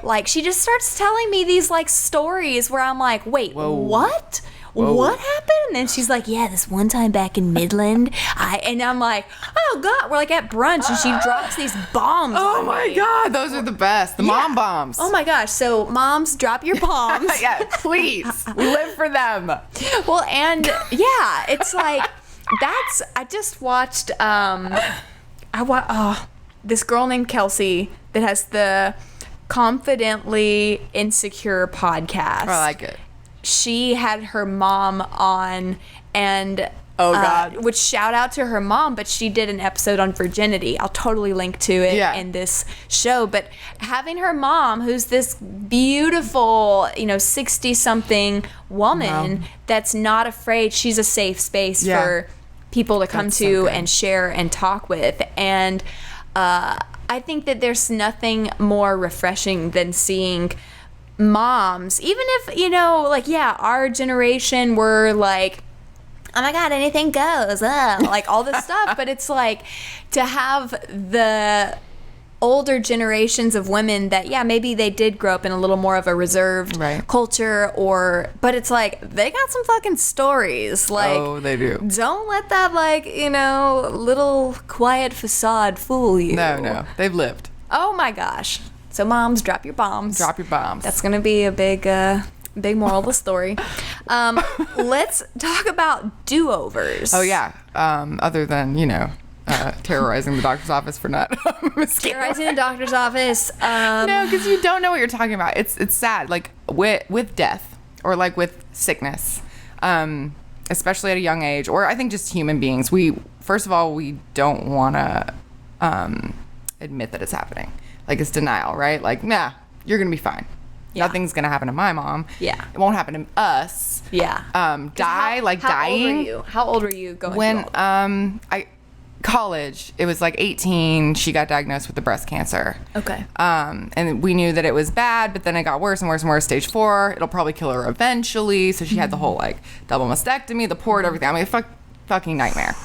Speaker 1: like, she just starts telling me these like stories where I'm like, wait, what? what happened? And then she's like, yeah, this one time back in Midland, and I'm like, oh God, we're like at brunch and she drops these bombs.
Speaker 2: Oh my God, those are the best. The mom bombs.
Speaker 1: Oh my gosh. So moms, drop your bombs.
Speaker 2: Yeah, please. We live for them.
Speaker 1: Well, and yeah, it's like, I just watched, this girl named Kelsey that has the Confidently Insecure podcast.
Speaker 2: I like it.
Speaker 1: She had her mom on, and
Speaker 2: oh God,
Speaker 1: which shout out to her mom, but she did an episode on virginity. I'll totally link to it in this show. But having her mom, who's this beautiful, 60-something woman that's not afraid, she's a safe space for people to come to and share and talk with. And I think that there's nothing more refreshing than seeing moms, even if, our generation were like, oh my God, anything goes, like all this stuff. But it's like to have the older generations of women that, maybe they did grow up in a little more of a reserved culture, but it's like they got some fucking stories. Like,
Speaker 2: oh, they do.
Speaker 1: Don't let that little quiet facade fool you.
Speaker 2: No, they've lived.
Speaker 1: Oh my gosh. So moms, drop your bombs.
Speaker 2: Drop your bombs.
Speaker 1: That's gonna be a big moral of the story. Let's talk about do-overs.
Speaker 2: Oh yeah. Other than terrorizing the doctor's office for not
Speaker 1: terrorizing the doctor's office.
Speaker 2: No, because you don't know what you're talking about. It's sad, like with death or like with sickness, especially at a young age, or I think just human beings. First of all, we don't want to admit that it's happening. Like, it's denial, right? Like, nah, you're gonna be fine. Nothing's gonna happen to my mom.
Speaker 1: Yeah,
Speaker 2: it won't happen to us.
Speaker 1: Yeah.
Speaker 2: Dying.
Speaker 1: How old were you going?
Speaker 2: When college, it was like 18, she got diagnosed with the breast cancer.
Speaker 1: Okay.
Speaker 2: And we knew that it was bad, but then it got worse and worse and worse. Stage 4, it'll probably kill her eventually. So she had the whole double mastectomy, the port, everything. I mean, fucking nightmare.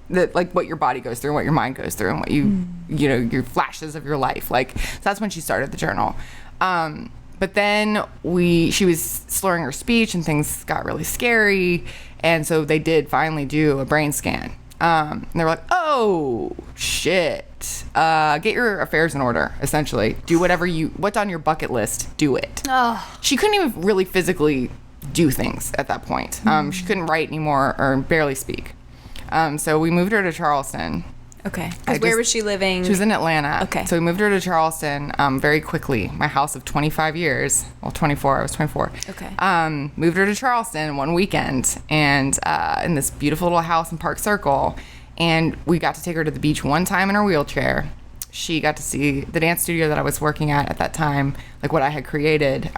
Speaker 2: That what your body goes through and what your mind goes through and what your flashes of your life. So that's when she started the journal. But then she was slurring her speech and things got really scary. And so they did finally do a brain scan. And they were like, oh, shit. Get your affairs in order, essentially. Do what's on your bucket list, do it.
Speaker 1: Oh.
Speaker 2: She couldn't even really physically do things at that point. She couldn't write anymore or barely speak. So we moved her to Charleston.
Speaker 1: Okay. Where was she living?
Speaker 2: She was in Atlanta.
Speaker 1: Okay.
Speaker 2: So we moved her to Charleston very quickly. My house of 25 years. Well, 24. I was 24.
Speaker 1: Okay.
Speaker 2: Moved her to Charleston one weekend and in this beautiful little house in Park Circle. And we got to take her to the beach one time in her wheelchair. She got to see the dance studio that I was working at that time, what I had created,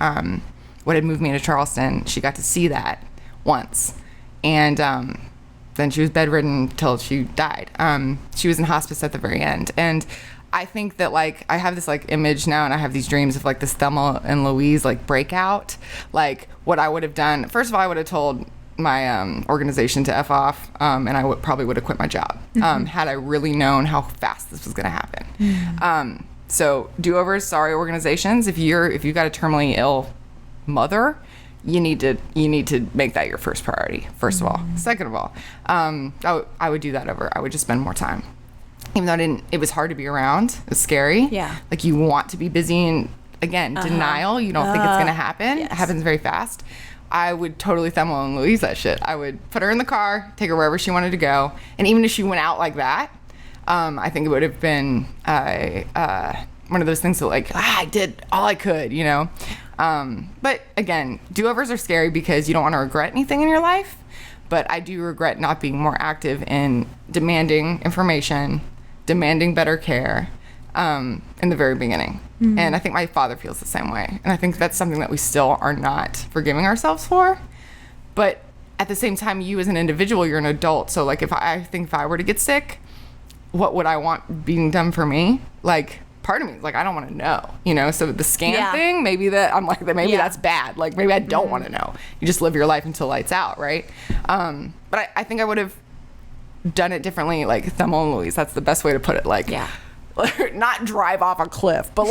Speaker 2: what had moved me to Charleston. She got to see that once. And then she was bedridden till she died. She was in hospice at the very end. And I think that I have this image now, and I have these dreams of this Thelma and Louise breakout. What I would have done, first of all, I would have told my organization to F off, and I probably would have quit my job had I really known how fast this was going to happen. So do-overs, sorry organizations, if you've got a terminally ill mother, you need to make that your first priority, first of all. Second of all, I would do that over. I would just spend more time. Even though it was hard to be around. It was scary.
Speaker 1: Yeah.
Speaker 2: You want to be busy and, again, denial. You don't think it's going to happen.
Speaker 1: Yes.
Speaker 2: It happens very fast. I would totally Thelma and Louise that shit. I would put her in the car, take her wherever she wanted to go. And even if she went out like that, I think it would have been one of those things that I did all I could, But again, do-overs are scary because you don't want to regret anything in your life. But I do regret not being more active in demanding information, demanding better care in the very beginning. And I think my father feels the same way. And I think that's something that we still are not forgiving ourselves for. But at the same time, you as an individual, you're an adult. So if I were to get sick, what would I want being done for me? Part of me is I don't want to know, so the scan thing, maybe that's bad. Maybe I don't want to know. You just live your life until lights out, right? But I think I would have done it differently, Thelma and Louise. That's the best way to put it. Not drive off a cliff, but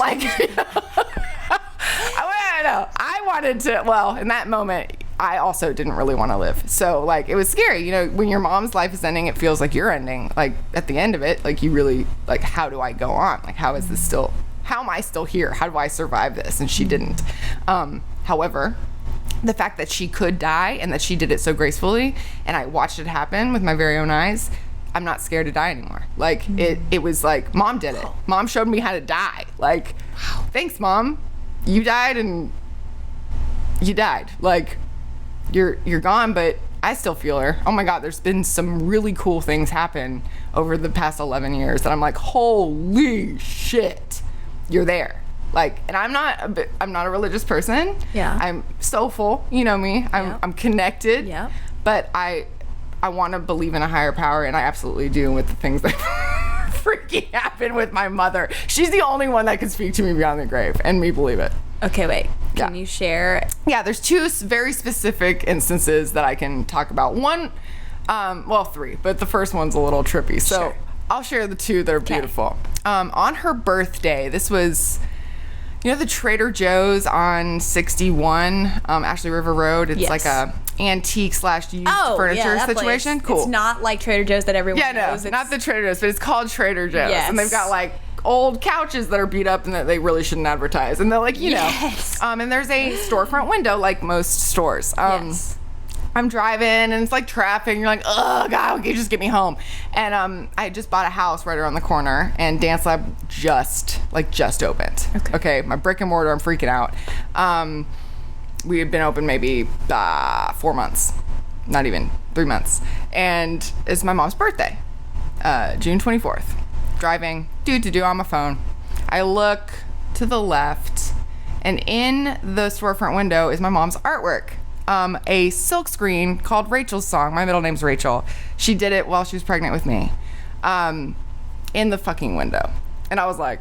Speaker 2: I wanted to, in that moment, I also didn't really want to live. So like, it was scary. You know, when your mom's life is ending, it feels like you're ending. Like at the end of it, like you really, like, how do I go on? Like, how is this still, how am I still here? How do I survive this? And she didn't. However, the fact that she could die and that she did it so gracefully, and I watched it happen with my very own eyes, I'm not scared to die anymore. Like it was like, Mom did it. Mom showed me how to die. Like, thanks, Mom. You died and you died. Like, you're gone, but I still feel her. Oh my God, there's been some really cool things happen over the past 11 years that I'm like, holy shit, you're there. Like, and I'm not a religious person. Yeah. I'm soulful, you know me. I'm connected. Yeah. But I want to believe in a higher power, and I absolutely do with the things that freaking happen with my mother. She's the only one that can speak to me beyond the grave, and me believe it.
Speaker 1: Okay, wait. Can you share?
Speaker 2: Yeah, there's two very specific instances that I can talk about. One, well, three, but the first one's a little trippy. So sure. I'll share the two that are beautiful. On her birthday, this was, you know, the Trader Joe's on 61, Ashley River Road. It's like a antique / used furniture situation.
Speaker 1: Place.
Speaker 2: Cool.
Speaker 1: It's not like Trader Joe's that everyone knows.
Speaker 2: Yeah, no, not the Trader Joe's, but it's called Trader Joe's. Yes. And they've got like old couches that are beat up and that they really shouldn't advertise. And they're like, you know. And there's a storefront window like most stores. I'm driving and it's like traffic and you're like, oh God, okay, just get me home. And I just bought a house right around the corner and Dance Lab just opened. Okay, my brick and mortar, I'm freaking out. We had been open maybe 4 months, not even 3 months. And it's my mom's birthday, June 24th. Driving, on my phone. I look to the left and in the storefront window is my mom's artwork. A silk screen called Rachel's Song. My middle name's Rachel. She did it while she was pregnant with me. In the fucking window. And I was like,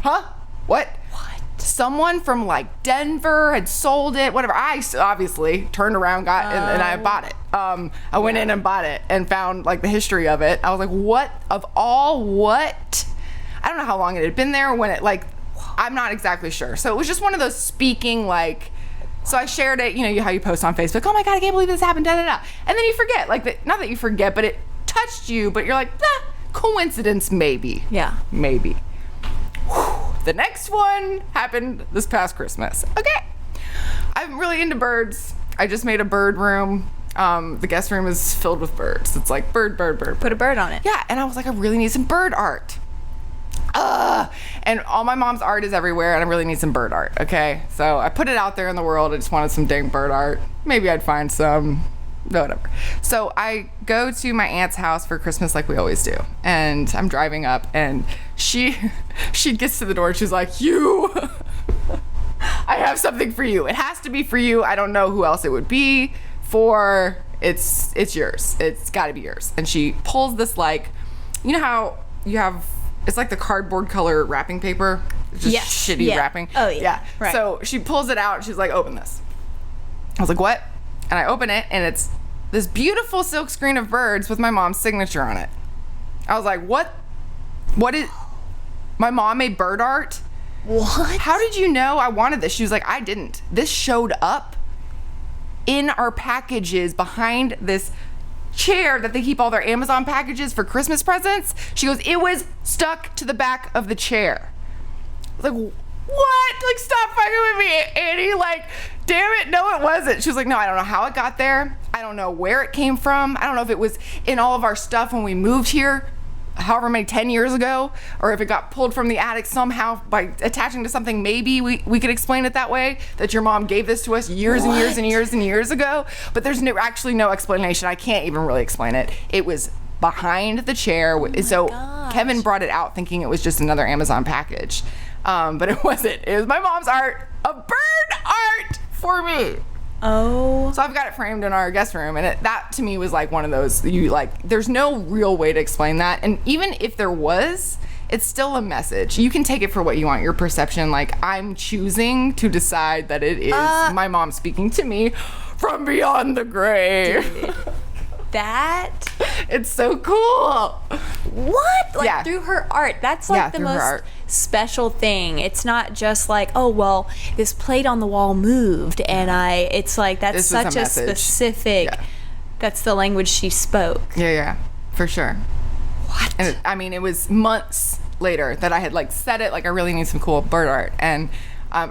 Speaker 2: huh? What? Someone from like Denver had sold it, whatever. I obviously turned around, and I bought it. I went in and bought it and found like the history of it. I was like, what? I don't know how long it had been there when it I'm not exactly sure. So it was just one of those speaking like, so I shared it, you know, how you post on Facebook, oh my God, I can't believe this happened, da da da. And then you forget, not that you forget, but it touched you, but you're like, coincidence, maybe. Yeah. Maybe. The next one happened this past Christmas. Okay. I'm really into birds. I just made a bird room. The guest room is filled with birds. It's like bird.
Speaker 1: Put a bird on it.
Speaker 2: Yeah, and I was like, I really need some bird art. And all my mom's art is everywhere, and I really need some bird art, okay? So I put it out there in the world. I just wanted some dang bird art. Maybe I'd find some, whatever. So I go to my aunt's house for Christmas like we always do. And I'm driving up, and she gets to the door, and she's like, I have something for you. It has to be for you. I don't know who else it would be for. It's yours. It's got to be yours. And she pulls this, like, you know how you have, it's like the cardboard color wrapping paper. It's just shitty wrapping.
Speaker 1: Oh, yeah. Right.
Speaker 2: So she pulls it out and she's like, open this. I was like, what? And I open it and it's this beautiful silk screen of birds with my mom's signature on it. I was like, what? What is, my mom made bird art?
Speaker 1: What?
Speaker 2: How did you know I wanted this? She was like, I didn't. This showed up in our packages behind this chair that they keep all their Amazon packages for Christmas presents. She goes, it was stuck to the back of the chair. I was like, what? Like, stop fucking with me, Annie. Like, damn it, no, it wasn't. She was like, no, I don't know how it got there. I don't know where it came from. I don't know if it was in all of our stuff when we moved here, however many 10 years ago, or if it got pulled from the attic somehow by attaching to something. Maybe we could explain it that way, that your mom gave this to us years and years and years and years ago. But there's actually no explanation. I can't even really explain it. It was behind the chair. So gosh. Kevin brought it out thinking it was just another Amazon package. But it wasn't. It was my mom's art, a bird art for me.
Speaker 1: Oh.
Speaker 2: So I've got it framed in our guest room, and that to me was like one of those, there's no real way to explain that. And even if there was, it's still a message. You can take it for what you want, your perception. Like, I'm choosing to decide that it is my mom speaking to me from beyond the grave.
Speaker 1: Dude, that
Speaker 2: It's so cool.
Speaker 1: What? Like through her art. That's like the most special thing. It's not just like, oh, well, this plate on the wall moved and it's like, that's such a specific, that's the language she spoke.
Speaker 2: Yeah, for sure.
Speaker 1: What?
Speaker 2: And it was months later that I had like said it, like I really need some cool bird art. And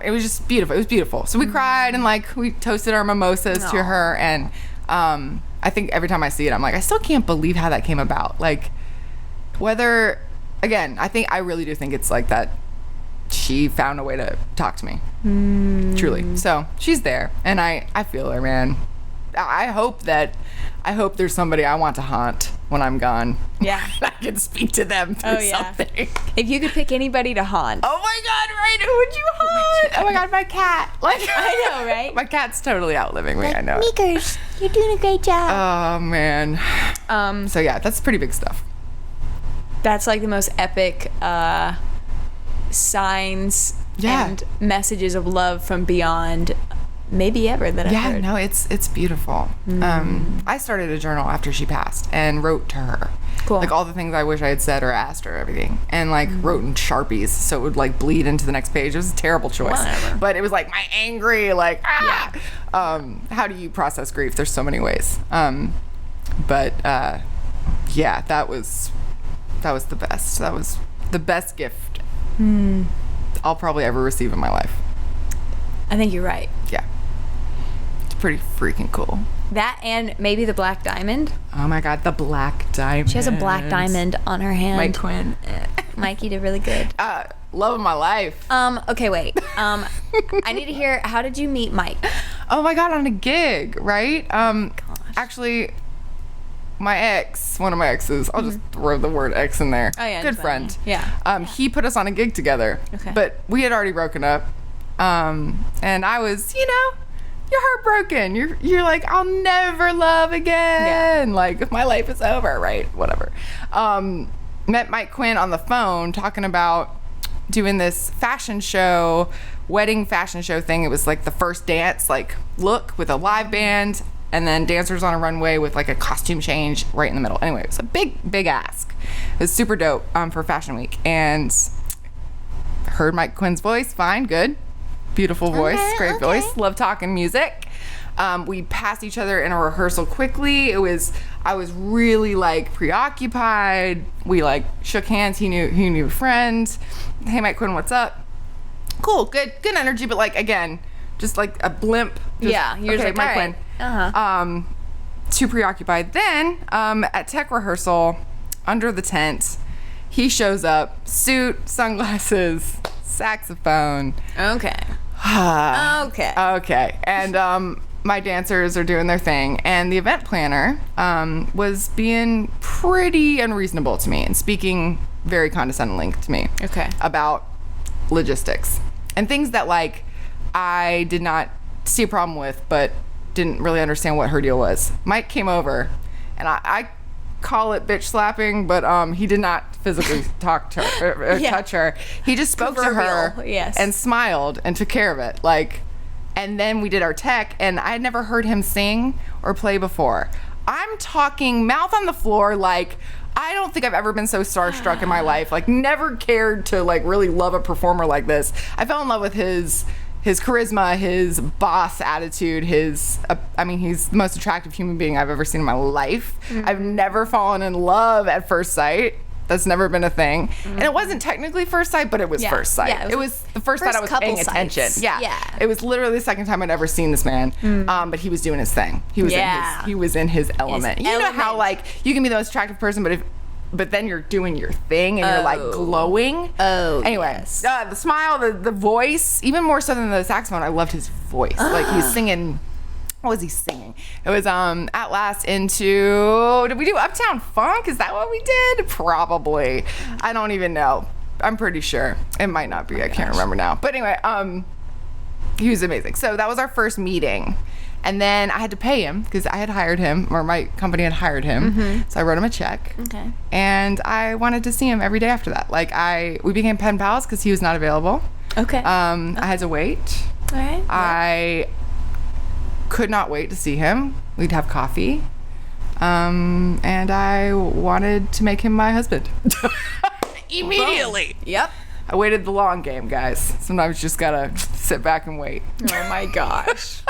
Speaker 2: it was just beautiful. It was beautiful. So we cried and like we toasted our mimosas to her. And I think every time I see it, I'm like, I still can't believe how that came about. Like whether, again, I really do think it's like that she found a way to talk to me. Truly. So she's there and I feel her, man. I hope there's somebody I want to haunt when I'm gone.
Speaker 1: Yeah.
Speaker 2: I can speak to them through something.
Speaker 1: If you could pick anybody to haunt.
Speaker 2: Oh my God, right? Who would you haunt? Oh my God, my cat. Like
Speaker 1: I know, right?
Speaker 2: My cat's totally outliving me, I know.
Speaker 1: Meekers, you're doing a great job.
Speaker 2: Oh man. So yeah, that's pretty big stuff.
Speaker 1: That's like the most epic signs and messages of love from beyond maybe ever that I've heard.
Speaker 2: Yeah, no, it's beautiful. I started a journal after she passed and wrote to her. Cool. Like all the things I wish I had said or asked her, everything. And like wrote in Sharpies so it would like bleed into the next page. It was a terrible choice. Whatever. But it was like my angry, like, how do you process grief? There's so many ways. But that was the best. That was the best gift I'll probably ever receive in my life.
Speaker 1: I think you're right.
Speaker 2: Yeah. Pretty freaking cool.
Speaker 1: That and maybe the black diamond.
Speaker 2: Oh my God, the black diamond.
Speaker 1: She has a black diamond on her hand.
Speaker 2: Mike Quinn.
Speaker 1: Mikey did really good.
Speaker 2: Love of my life.
Speaker 1: Okay, wait. I need to hear, how did you meet Mike?
Speaker 2: Oh my God, on a gig, right? Actually, one of my exes, I'll just throw the word ex in there.
Speaker 1: Oh yeah.
Speaker 2: Good friend.
Speaker 1: Yeah.
Speaker 2: He put us on a gig together. Okay. But we had already broken up. And I was, you're heartbroken. You're like, I'll never love again. Yeah. Like my life is over, right? Whatever. Met Mike Quinn on the phone talking about doing this wedding fashion show thing. It was like the first dance, like look with a live band and then dancers on a runway with like a costume change right in the middle. Anyway, it was a big ask. It was super dope for Fashion Week. And heard Mike Quinn's voice. Fine, good. Beautiful voice, great voice. Love talking music. We passed each other in a rehearsal quickly. I was really like preoccupied. We like shook hands. He knew a friend. Hey, Mike Quinn, what's up? Cool, good energy. But like again, just like a blimp.
Speaker 1: You're just like, Mike Quinn.
Speaker 2: Too preoccupied. Then at tech rehearsal, under the tent, he shows up, suit, sunglasses, saxophone.
Speaker 1: Okay.
Speaker 2: And my dancers are doing their thing, and the event planner was being pretty unreasonable to me and speaking very condescendingly to me about logistics and things that like I did not see a problem with but didn't really understand what her deal was. Mike came over, and I call it bitch slapping, but he did not physically talk to her or touch her. He just spoke to her and smiled and took care of it. Like, and then we did our tech, and I had never heard him sing or play before. I'm talking mouth on the floor, like I don't think I've ever been so starstruck in my life. Like never cared to like really love a performer like this. I fell in love with his charisma, his boss attitude, he's the most attractive human being I've ever seen in my life. I've never fallen in love at first sight. That's never been a thing. And it wasn't technically first sight, but it was first sight. Yeah, it was the first sight I was paying attention. Yeah. It was literally the second time I'd ever seen this man. But he was doing his thing. He was in his element. You know how like you can be the most attractive person, but then you're doing your thing and you're like glowing. Anyway, the smile, the voice, even more so than the saxophone. I loved his voice. Like he was singing. What was he singing? It was At Last did we do Uptown Funk? Is that what we did? Probably. I don't even know. I'm pretty sure. It might not be. I can't remember now. But anyway, he was amazing. So that was our first meeting. And then I had to pay him because I had hired him, or my company had hired him. So I wrote him a check. Okay. And I wanted to see him every day after that. Like we became pen pals because he was not available. Okay. I had to wait. All right. I could not wait to see him. We'd have coffee. And I wanted to make him my husband. Immediately.
Speaker 1: Yep.
Speaker 2: I waited the long game, guys. Sometimes you just gotta sit back and wait.
Speaker 1: Oh my gosh.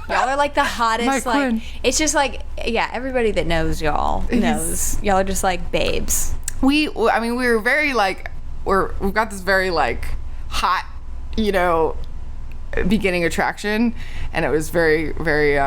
Speaker 1: Y'all are like the hottest, like, it's just like, yeah, everybody that knows y'all knows. Y'all are just like babes.
Speaker 2: We were very like, we've got this very like hot, you know, beginning attraction, and it was very, very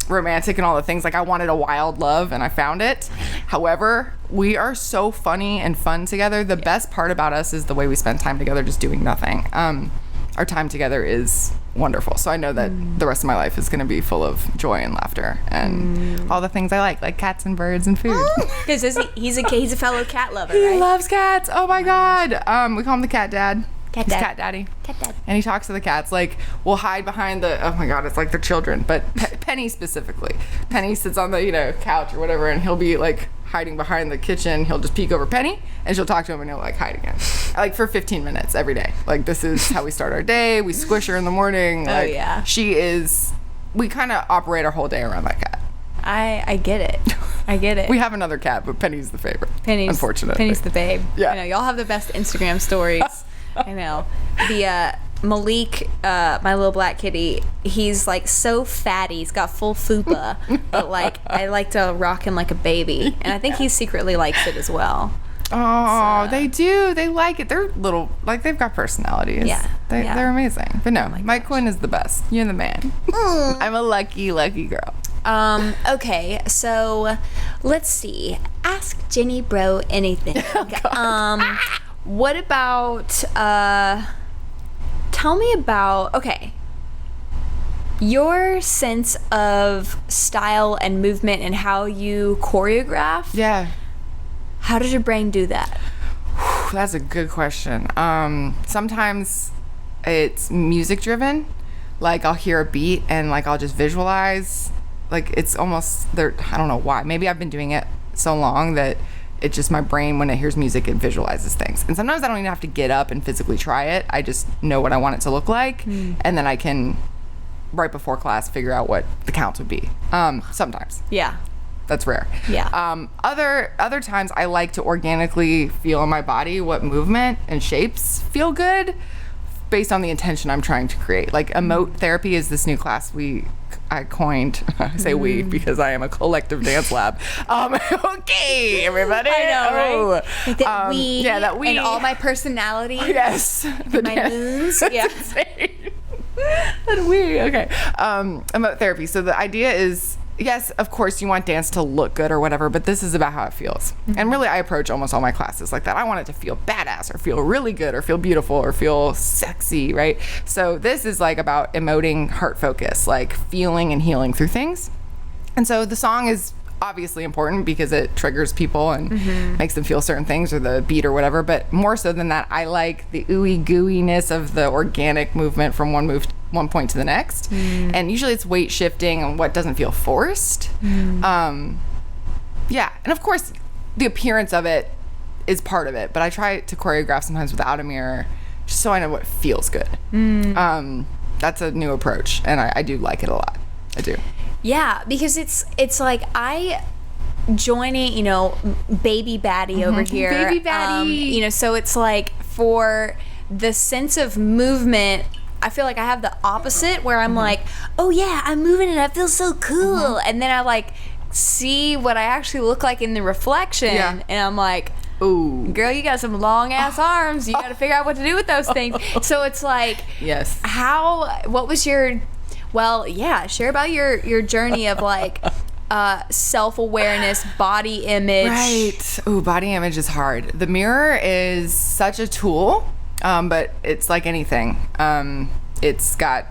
Speaker 2: romantic and all the things. Like, I wanted a wild love, and I found it. However, we are so funny and fun together. The best part about us is the way we spend time together just doing nothing. Our time together is wonderful. So I know that the rest of my life is going to be full of joy and laughter and all the things I like cats and birds and food.
Speaker 1: Because he's a fellow cat lover,
Speaker 2: He
Speaker 1: right?
Speaker 2: loves cats. Oh my God. We call him the cat dad.
Speaker 1: Cat
Speaker 2: He's
Speaker 1: dad.
Speaker 2: cat daddy.
Speaker 1: Cat dad.
Speaker 2: And he talks to the cats. Like, we'll hide behind the, oh my God, it's like they're children. But Penny specifically. Penny sits on the, you know, couch or whatever, and he'll be like hiding behind the kitchen. He'll just peek over Penny, and she'll talk to him, and he'll like hide again. Like for 15 minutes every day. Like, this is how we start our day. We squish her in the morning. Like,
Speaker 1: oh yeah.
Speaker 2: She is, we kind of operate our whole day around that cat.
Speaker 1: I get it. I get it.
Speaker 2: We have another cat, but Penny's the favorite. Unfortunately.
Speaker 1: Penny's the babe.
Speaker 2: Yeah.
Speaker 1: I know, y'all have the best Instagram stories. I know. The Malik, my little black kitty, he's like so fatty. He's got full fupa, but like I like to rock him like a baby, and I think he secretly likes it as well.
Speaker 2: Oh, they do. They like it. They're little, like, they've got personalities.
Speaker 1: Yeah.
Speaker 2: They're amazing. But no, Mike
Speaker 1: gosh.
Speaker 2: Quinn is the best. You're the man. I'm a lucky, lucky girl.
Speaker 1: Okay, so let's see. Ask Jenny Broe anything. What about tell me about, okay, your sense of style and movement and how you choreograph.
Speaker 2: Yeah.
Speaker 1: How does your brain do that?
Speaker 2: That's a good question. Sometimes it's music driven. Like, I'll hear a beat and like I'll just visualize. Like, it's almost there. I don't know why. Maybe I've been doing it so long that it just, my brain, when it hears music, it visualizes things. And sometimes I don't even have to get up and physically try it. I just know what I want it to look like, and then I can, right before class, figure out what the counts would be. Sometimes.
Speaker 1: Yeah.
Speaker 2: That's rare.
Speaker 1: Yeah.
Speaker 2: Other times I like to organically feel in my body what movement and shapes feel good based on the intention I'm trying to create. Like, emote therapy is this new class I coined. I say we because I am a collective dance lab. Okay, everybody.
Speaker 1: I know, right? Like that
Speaker 2: that we.
Speaker 1: And all my personality.
Speaker 2: Yes.
Speaker 1: The my moons. Yeah.
Speaker 2: And we. Okay. Emote therapy. So the idea is, yes, of course, you want dance to look good or whatever, but this is about how it feels. And really, I approach almost all my classes like that. I want it to feel badass or feel really good or feel beautiful or feel sexy, right? So this is like about emoting heart focus, like feeling and healing through things. And so the song is obviously important because it triggers people and makes them feel certain things, or the beat or whatever. But more so than that, I like the ooey gooiness of the organic movement from one point to the next. And usually it's weight shifting and what doesn't feel forced. And of course the appearance of it is part of it, but I try to choreograph sometimes without a mirror just so I know what feels good. That's a new approach, and I do like it a lot. I do.
Speaker 1: Yeah, because it's like I joining, you know, baby baddie over here.
Speaker 2: Baby baddie.
Speaker 1: You know, so it's like for the sense of movement, I feel like I have the opposite where I'm like, oh yeah, I'm moving and I feel so cool. And then I like see what I actually look like in the reflection, and I'm like, ooh, girl, you got some long ass arms. You got to figure out what to do with those things. So it's like,
Speaker 2: yes.
Speaker 1: What was your, well, yeah, share about your journey of like self-awareness, body image.
Speaker 2: Right. Ooh, body image is hard. The mirror is such a tool, but it's like anything. It's got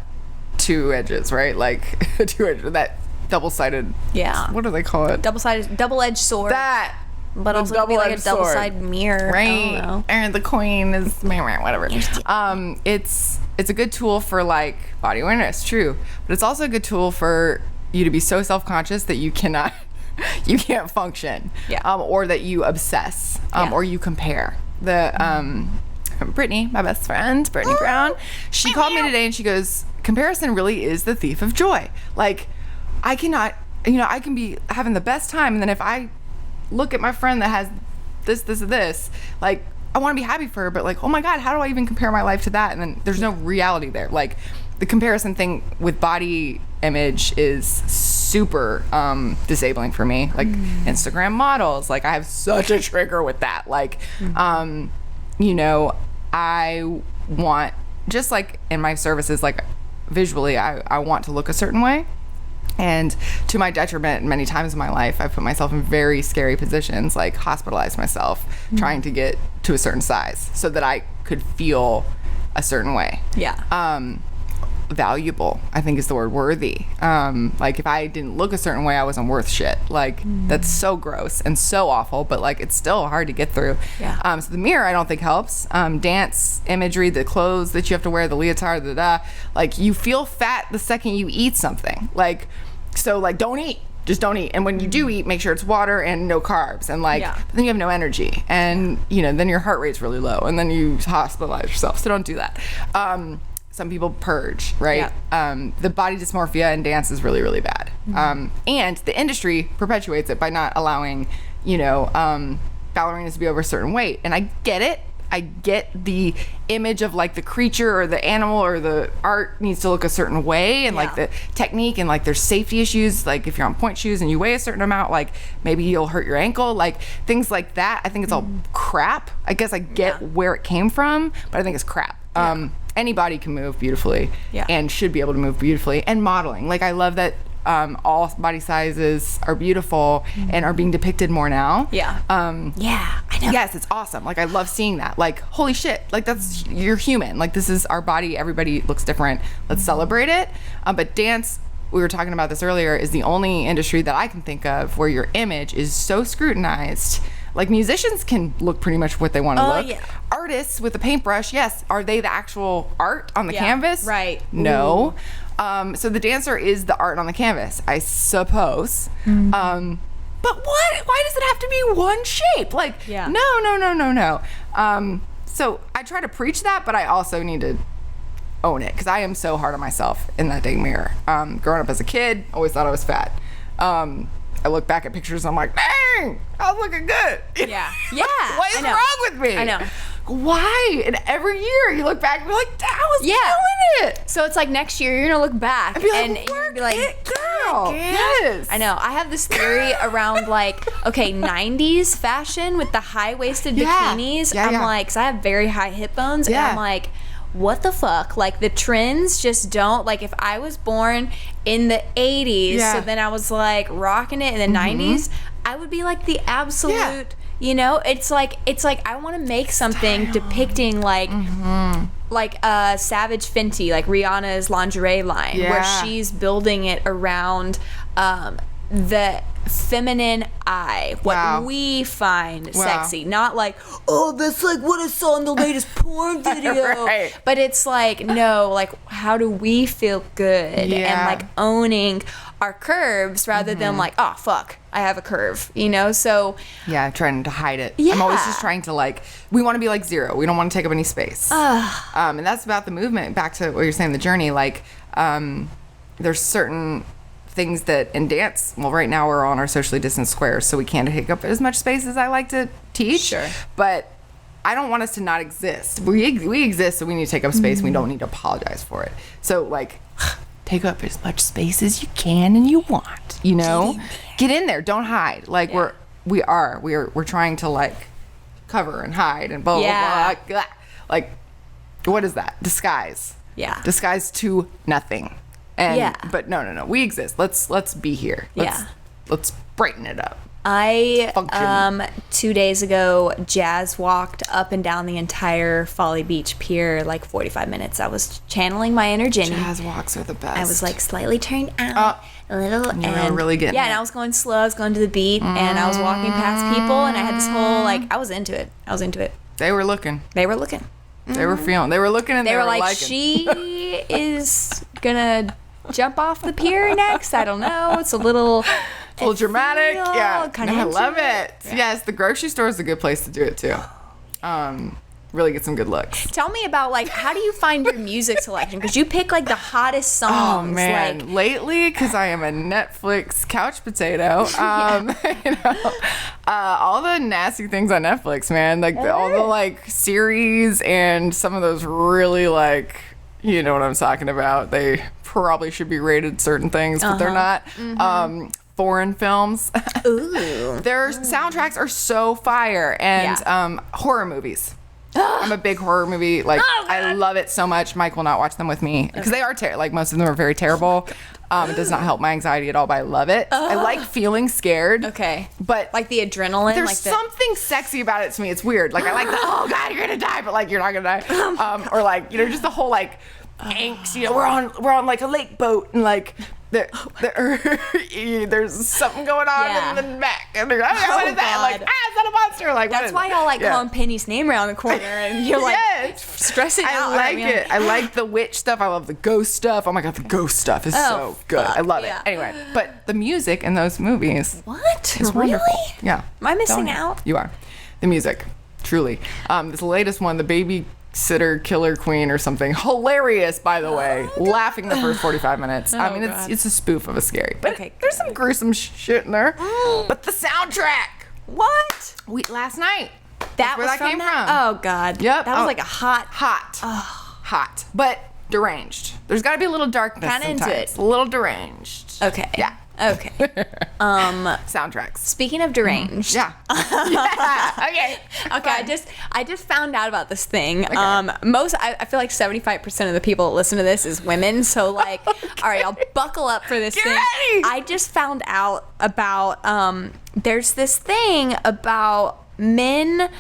Speaker 2: two edges, right? Like two edges, that double-sided. Yeah. What do they call it?
Speaker 1: Double-edged sword.
Speaker 2: That.
Speaker 1: But also could be like a double-sided mirror.
Speaker 2: Right.
Speaker 1: I don't know.
Speaker 2: And the coin is whatever. It's a good tool for like body awareness, true. But it's also a good tool for you to be so self-conscious that you can't function. Yeah. Or that you obsess. Or you compare. Brittany, my best friend, Brittany Brown, she called me today and she goes, comparison really is the thief of joy. Like, I cannot I can be having the best time, and then if I look at my friend that has this, and this, like, I want to be happy for her, but like, oh my God, how do I even compare my life to that? And then there's no reality there. Like, the comparison thing with body image is super disabling for me. Like, Instagram models, like, I have such a trigger with that. Like, I want, just like in my services, like, visually, I want to look a certain way. And to my detriment, many times in my life, I've put myself in very scary positions, like hospitalized myself, trying to get to a certain size so that I could feel a certain way.
Speaker 1: Yeah.
Speaker 2: Valuable, I think, is the word. Worthy. Like, if I didn't look a certain way, I wasn't worth shit. Like, that's so gross and so awful, but like, it's still hard to get through.
Speaker 1: Yeah.
Speaker 2: So the mirror, I don't think helps. Dance imagery, the clothes that you have to wear, the leotard, like, you feel fat the second you eat something. Like, so like, don't eat. Just don't eat. And when you do eat, make sure it's water and no carbs. And like, then you have no energy. And, then your heart rate's really low. And then you hospitalize yourself. So don't do that. Some people purge, right?
Speaker 1: Yeah.
Speaker 2: The body dysmorphia in dance is really, really bad. And the industry perpetuates it by not allowing, ballerinas to be over a certain weight. And I get it. I get the image of like the creature or the animal or the art needs to look a certain way, and like the technique, and like there's safety issues. Like, if you're on point shoes and you weigh a certain amount, like maybe you'll hurt your ankle, like things like that. I think it's all crap. I guess I get where it came from, but I think it's crap. Anybody can move beautifully and should be able to move beautifully. And modeling, like, I love that all body sizes are beautiful and are being depicted more now.
Speaker 1: I know.
Speaker 2: Yes, it's awesome. Like, I love seeing that. Like, holy shit, like, you're human. Like, this is our body. Everybody looks different. Let's celebrate it. But dance, we were talking about this earlier, is the only industry that I can think of where your image is so scrutinized. Like, musicians can look pretty much what they want to look.
Speaker 1: Yeah.
Speaker 2: Artists with a paintbrush, yes. Are they the actual art on the canvas?
Speaker 1: Right.
Speaker 2: No. So the dancer is the art on the canvas, I suppose. But what? Why does it have to be one shape? Like, no. So I try to preach that, but I also need to own it, because I am so hard on myself in that dang mirror. Growing up as a kid, always thought I was fat. I look back at pictures, I'm like, dang, I was looking good.
Speaker 1: Yeah.
Speaker 2: What is wrong with me?
Speaker 1: I know.
Speaker 2: Why? And every year you look back and be like, I was killing it.
Speaker 1: So it's like, next year you're gonna look back
Speaker 2: and be like,
Speaker 1: you're gonna be like,
Speaker 2: girl. Yes.
Speaker 1: I know. I have this theory around like, 90s fashion with the high-waisted bikinis. I'm like, because I have very high hip bones, and I'm like, what the fuck? Like, the trends just don't, like, if I was born in the 80s, so then I was like rocking it in the 90s, I would be like the absolute, it's like I want to make something depicting like Savage Fenty, like Rihanna's lingerie line, where she's building it around the feminine eye, what we find sexy, not like, oh, that's like what I saw in the latest porn video. But it's like, no, like, how do we feel good, and like owning our curves rather than like, oh fuck, I have a curve, so
Speaker 2: trying to hide it. I'm always just trying to, like, we want to be like zero, we don't want to take up any space. And that's about the movement, back to what you're saying, the journey. Like, there's certain things that in dance, well, right now we're on our socially distanced squares, so we can't take up as much space as I like to teach.
Speaker 1: Sure.
Speaker 2: But I don't want us to not exist. We exist, so we need to take up space, and we don't need to apologize for it. So, like, take up as much space as you can and you want, Get in there. Don't hide. Like, we're trying to, like, cover and hide and blah, blah, blah. Like, what is that? Disguise.
Speaker 1: Yeah.
Speaker 2: Disguise to nothing. But no, we exist. Let's be here. Let's brighten it up.
Speaker 1: I 2 days ago jazz walked up and down the entire Folly Beach pier like 45 minutes. I was channeling my inner Jenny.
Speaker 2: Jazz walks are the best.
Speaker 1: I was like slightly turned out a little,
Speaker 2: and really getting
Speaker 1: and I was going slow. I was going to the beat, and I was walking past people, and I had this whole, like, I was into it.
Speaker 2: They were looking.
Speaker 1: They were looking.
Speaker 2: They were feeling. They were looking, and they were like, liking.
Speaker 1: She is gonna jump off the pier next. I don't know. It's a little
Speaker 2: dramatic. Yeah,
Speaker 1: kind of.
Speaker 2: I love it. Yes, the grocery store is a good place to do it too. really get some good looks.
Speaker 1: Tell me about, like, how do you find your music selection? Because you pick, like, the hottest songs.
Speaker 2: Oh, man.
Speaker 1: Like,
Speaker 2: lately, because I am a Netflix couch potato, you know, all the nasty things on Netflix, man. Like, all the, like, series and some of those really, like, you know what I'm talking about. They probably should be rated certain things, but they're not. Foreign films.
Speaker 1: ooh.
Speaker 2: Their soundtracks are so fire. And horror movies. I'm a big horror movie. Like, I love it so much. Mike will not watch them with me because they are like most of them are very terrible. It does not help my anxiety at all, but I love it. I like feeling scared.
Speaker 1: Okay.
Speaker 2: But
Speaker 1: like the adrenaline.
Speaker 2: There's
Speaker 1: like
Speaker 2: something sexy about it to me. It's weird. Like, I like the, oh God, you're gonna die, but like you're not gonna die. Or like, you know, just the whole like angst. You know, we're on like a lake boat and like there's something going on in the back, and they're like, oh, what is that? Like, is that a monster? Like,
Speaker 1: that's why y'all like calling Penny's name around the corner, and you're like stressing out.
Speaker 2: I like it. I like the witch stuff. I love the ghost stuff. Oh my God, the ghost stuff is so good. I love it. Anyway, but the music in those movies,
Speaker 1: is
Speaker 2: really
Speaker 1: wonderful.
Speaker 2: Yeah.
Speaker 1: Am I missing out?
Speaker 2: You are. The music, truly. This latest one, the Babysitter Killer Queen or something, hilarious, by the way. Laughing the first 45 minutes. I mean, it's a spoof of a scary, but there's some gruesome shit in there. But the soundtrack, last night,
Speaker 1: that's
Speaker 2: where that came from.
Speaker 1: Oh God,
Speaker 2: yep,
Speaker 1: that was like a hot,
Speaker 2: hot, but deranged. There's got to be a little darkness,
Speaker 1: kind of into it,
Speaker 2: a little deranged.
Speaker 1: Okay,
Speaker 2: yeah.
Speaker 1: Okay.
Speaker 2: Soundtracks.
Speaker 1: Speaking of deranged.
Speaker 2: Yeah. Okay.
Speaker 1: I just found out about this thing. Okay. I feel like 75% of the people that listen to this is women. So like, all right, I'll buckle up for this thing.
Speaker 2: Ready.
Speaker 1: I just found out about there's this thing about men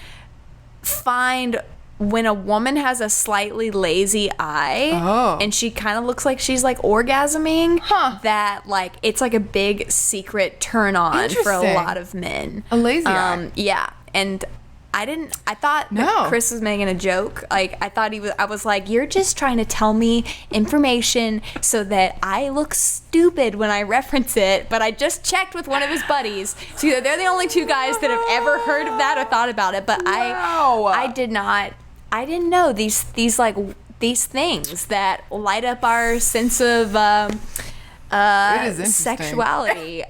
Speaker 1: find when a woman has a slightly lazy eye and she kind of looks like she's like orgasming, that like it's like a big secret turn on for a lot of men.
Speaker 2: A lazy eye.
Speaker 1: Yeah. And I thought that Chris was making a joke. Like I was like, you're just trying to tell me information so that I look stupid when I reference it. But I just checked with one of his buddies. So they're the only two guys that have ever heard of that or thought about it. But I did not. I didn't know these things that light up our sense of sexuality.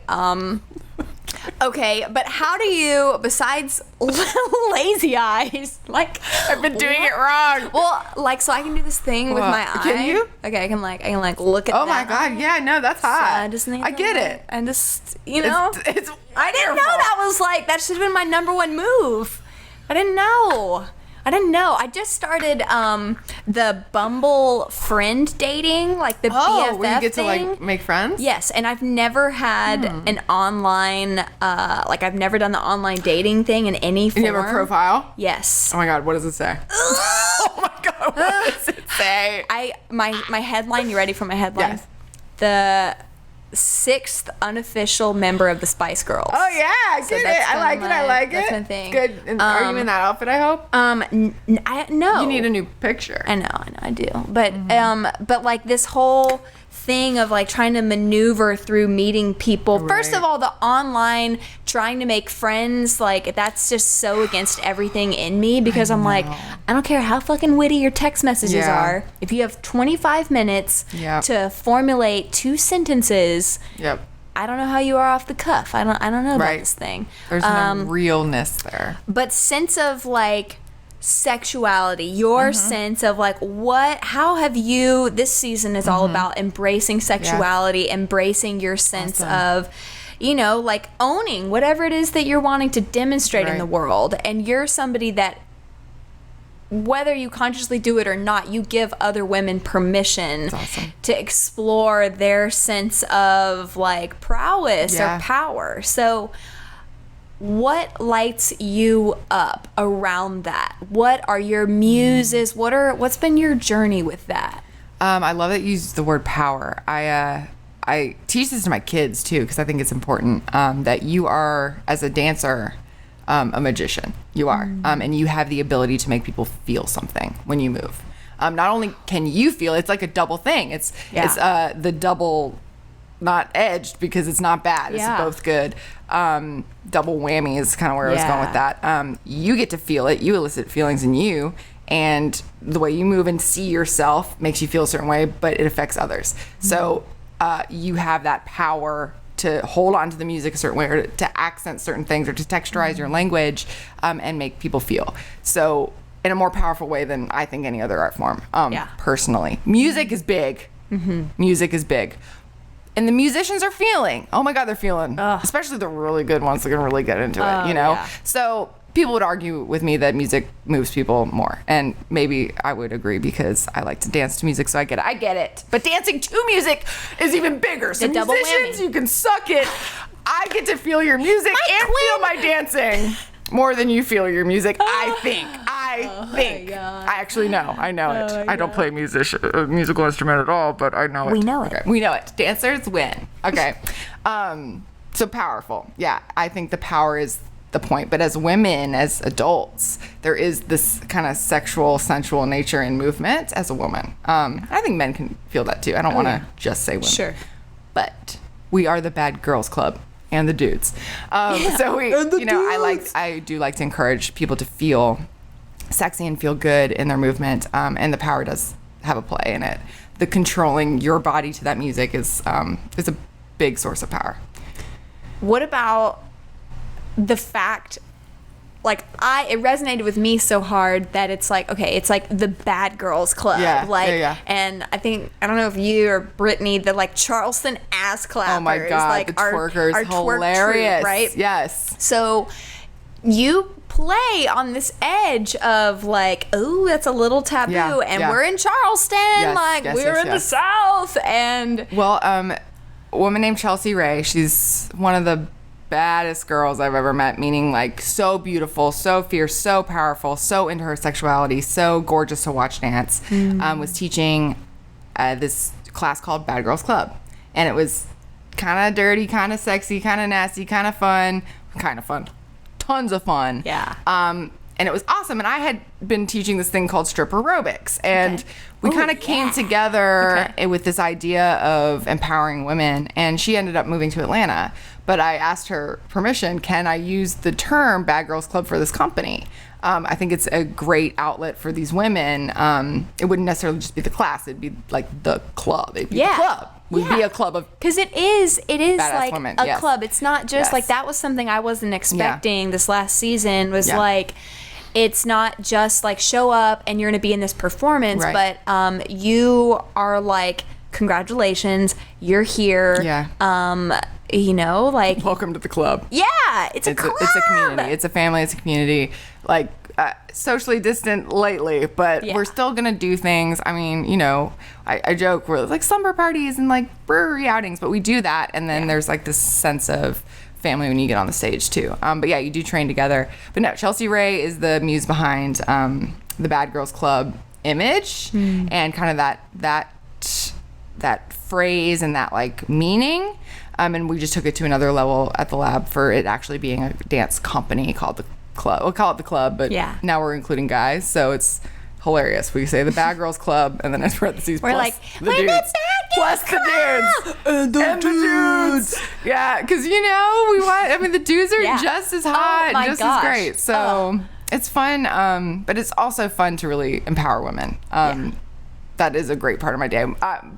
Speaker 1: Okay, but how do you, besides lazy eyes, like
Speaker 2: I've been doing it wrong.
Speaker 1: Well, like so I can do this thing with my eye.
Speaker 2: Can you?
Speaker 1: Okay, I can look at.
Speaker 2: Oh my God! Yeah, no, that's hot.
Speaker 1: So
Speaker 2: I get it.
Speaker 1: And just you know,
Speaker 2: it's
Speaker 1: I didn't know that should have been my number one move. I didn't know. I just started the Bumble friend dating, like the BFF
Speaker 2: where you get
Speaker 1: thing.
Speaker 2: to like make friends.
Speaker 1: Yes, and I've never had an online, I've never done the online dating thing in any form.
Speaker 2: And you have a profile?
Speaker 1: Yes.
Speaker 2: Oh my God, what does it say? Oh my God, what does it say?
Speaker 1: My headline. You ready for my headline?
Speaker 2: Yes.
Speaker 1: The 6th unofficial member of the Spice Girls.
Speaker 2: Oh yeah, get it. I like it.
Speaker 1: That's my thing.
Speaker 2: Good. And are you in that outfit? I hope.
Speaker 1: No.
Speaker 2: You need a new picture.
Speaker 1: I know, I do. But but like this whole thing of like trying to maneuver through meeting people. Right. First of all, the online trying to make friends, like that's just so against everything in me because I'm like, I don't care how fucking witty your text messages are. If you have 25 minutes to formulate 2 sentences, I don't know how you are off the cuff. I don't know about this thing.
Speaker 2: There's no realness there.
Speaker 1: But sense of like sexuality, your sense of like how have you, this season is all about embracing sexuality, embracing your sense of, you know, like owning whatever it is that you're wanting to demonstrate in the world. And you're somebody that, whether you consciously do it or not, you give other women permission to explore their sense of like prowess or power. So what lights you up around that? What are your muses? What's been your journey with that?
Speaker 2: I love that you use the word power. I teach this to my kids too because I think it's important that you are, as a dancer, a magician. You are, and you have the ability to make people feel something when you move. Not only can you feel, it's like a double thing. It's the double not edged because it's not bad. It's both good. Double whammy is kind of where I was going with that. You get to feel it. You elicit feelings in you. And the way you move and see yourself makes you feel a certain way, but it affects others. So you have that power to hold on to the music a certain way, or to accent certain things, or to texturize your language, and make people feel. So in a more powerful way than I think any other art form, personally. Music is big. Music is big. And the musicians are feeling. Oh my God, they're feeling. Especially the really good ones that can really get into it, you know? So people would argue with me that music moves people more. And maybe I would agree because I like to dance to music, so I get it. I get it. But dancing to music is even bigger. So
Speaker 1: double
Speaker 2: musicians,
Speaker 1: whammy.
Speaker 2: you can suck it. I get to feel your music and feel my dancing more than you feel your music, I think. I actually know. I know it. I don't play a musical instrument at all, but I know it.
Speaker 1: We know it.
Speaker 2: Okay. We know it. Dancers win. Okay. So powerful. Yeah, I think the power is the point. But as women, as adults, there is this kind of sexual, sensual nature in movement as a woman. I think men can feel that too. I don't want to just say women.
Speaker 1: Sure.
Speaker 2: But we are the bad girls club and the dudes. So we, I do like to encourage people to feel sexy and feel good in their movement. And the power does have a play in it. The controlling your body to that music is a big source of power.
Speaker 1: What about the fact, like, it resonated with me so hard that it's like, okay, it's like the bad girls club. And I don't know if you or Brittany, the like Charleston ass clappers.
Speaker 2: Oh my God,
Speaker 1: like
Speaker 2: the twerkers,
Speaker 1: our
Speaker 2: hilarious.
Speaker 1: Troupe, right?
Speaker 2: Yes.
Speaker 1: So you play on this edge of like, oh, that's a little taboo, and we're in Charleston, we're in the South, and
Speaker 2: a woman named Chelsea Ray. She's one of the baddest girls I've ever met, meaning like so beautiful, so fierce, so powerful, so into her sexuality, so gorgeous to watch dance. Was teaching this class called Bad Girls Club, and it was kind of dirty, kind of sexy, kind of nasty, kind of fun, tons of fun. And it was awesome. And I had been teaching this thing called strip aerobics, and we kind of came together with this idea of empowering women. And she ended up moving to Atlanta, but I asked her permission. Can I use the term Bad Girls Club for this company? I think it's a great outlet for these women. It wouldn't necessarily just be the class. It'd be like the club. It'd be the club. Would be a club of,
Speaker 1: because it is like
Speaker 2: women.
Speaker 1: a club. It's not just like, that was something I wasn't expecting this last season, was like, it's not just like show up and you're going to be in this performance, but you are like, congratulations, you're here. You know, like,
Speaker 2: welcome to the club.
Speaker 1: It's a club.
Speaker 2: It's a community. It's a family. It's a community. Like, socially distant lately, but we're still gonna do things. I mean, you know, I joke, we're like slumber parties and like brewery outings, but we do that, and then there's like this sense of family when you get on the stage too. But yeah, you do train together. But no, Chelsea Ray is the muse behind the Bad Girls Club image, and kind of that phrase and that like meaning. And we just took it to another level at the lab for it actually being a dance company called the Club. We'll call it the Club, but now we're including guys, so it's hilarious. We say the Bad Girls Club, and then in parentheses,
Speaker 1: we're
Speaker 2: plus
Speaker 1: like,
Speaker 2: the dudes. Plus the dudes. And the dudes. Yeah, because, you know, the dudes are just as hot, just as great. So it's fun, but it's also fun to really empower women. That is a great part of my day.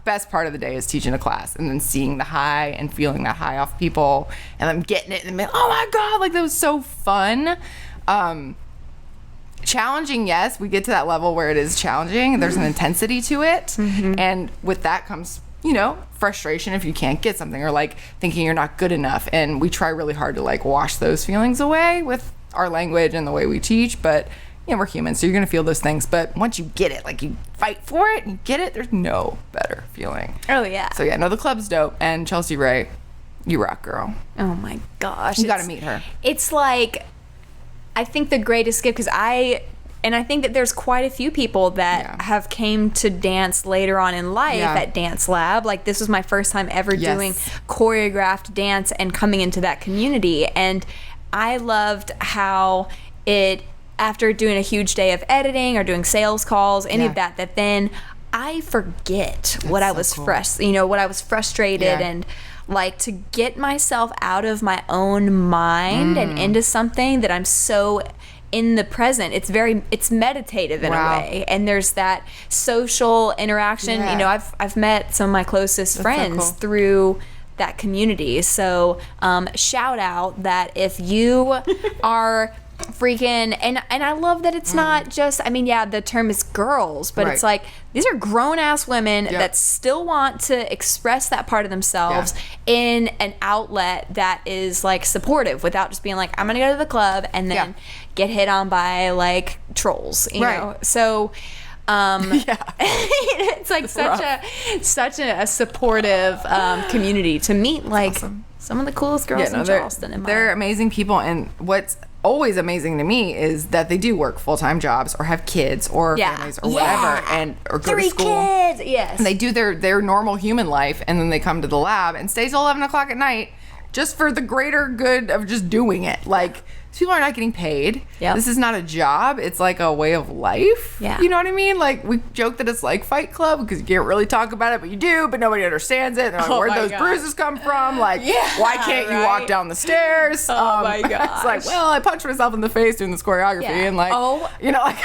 Speaker 2: Best part of the day is teaching a class and then seeing the high and feeling that high off people, and I'm getting it and being, oh my God, like that was so fun. Challenging, yes, we get to that level where it is challenging. There's an intensity to it, and with that comes, you know, frustration if you can't get something, or like thinking you're not good enough. And we try really hard to like wash those feelings away with our language and the way we teach, but you know, we're human, so you're gonna feel those things. But once you get it, like you fight for it and you get it, there's no better feeling.
Speaker 1: Oh yeah.
Speaker 2: So yeah, no, the club's dope. And Chelsea Ray, you rock, girl.
Speaker 1: Oh my gosh,
Speaker 2: you gotta meet her.
Speaker 1: It's like, I think the greatest gift, because I think that there's quite a few people that have came to dance later on in life at Dance Lab. Like, this was my first time ever doing choreographed dance and coming into that community, and I loved how it, after doing a huge day of editing or doing sales calls, any of that then I forget what I was what I was frustrated, and like to get myself out of my own mind and into something that I'm so in the present. It's meditative in a way, and there's that social interaction. You know, I've met some of my closest friends through that community. So shout out that if you are freaking, and I love that it's not just, I mean, yeah, the term is girls, but it's like these are grown-ass women that still want to express that part of themselves in an outlet that is like supportive, without just being like, I'm gonna go to the club and then get hit on by like trolls, you know. So it's like such a supportive community to meet, like some of the coolest girls in Charleston.
Speaker 2: They're amazing people, and what's always amazing to me is that they do work full-time jobs or have kids or families or whatever, and or go to school.
Speaker 1: 3 kids, and
Speaker 2: they do their normal human life, and then they come to the lab and stay till 11 o'clock at night just for the greater good of just doing it. Like, people are not getting paid. This is not a job. It's like a way of life. You know what I mean? Like, we joke that it's like Fight Club because you can't really talk about it, but you do, but nobody understands it. They're like, where'd those bruises come from? Like, why can't you walk down the stairs?
Speaker 1: Oh my gosh.
Speaker 2: It's like, well, I punched myself in the face doing this choreography and like, you know, like,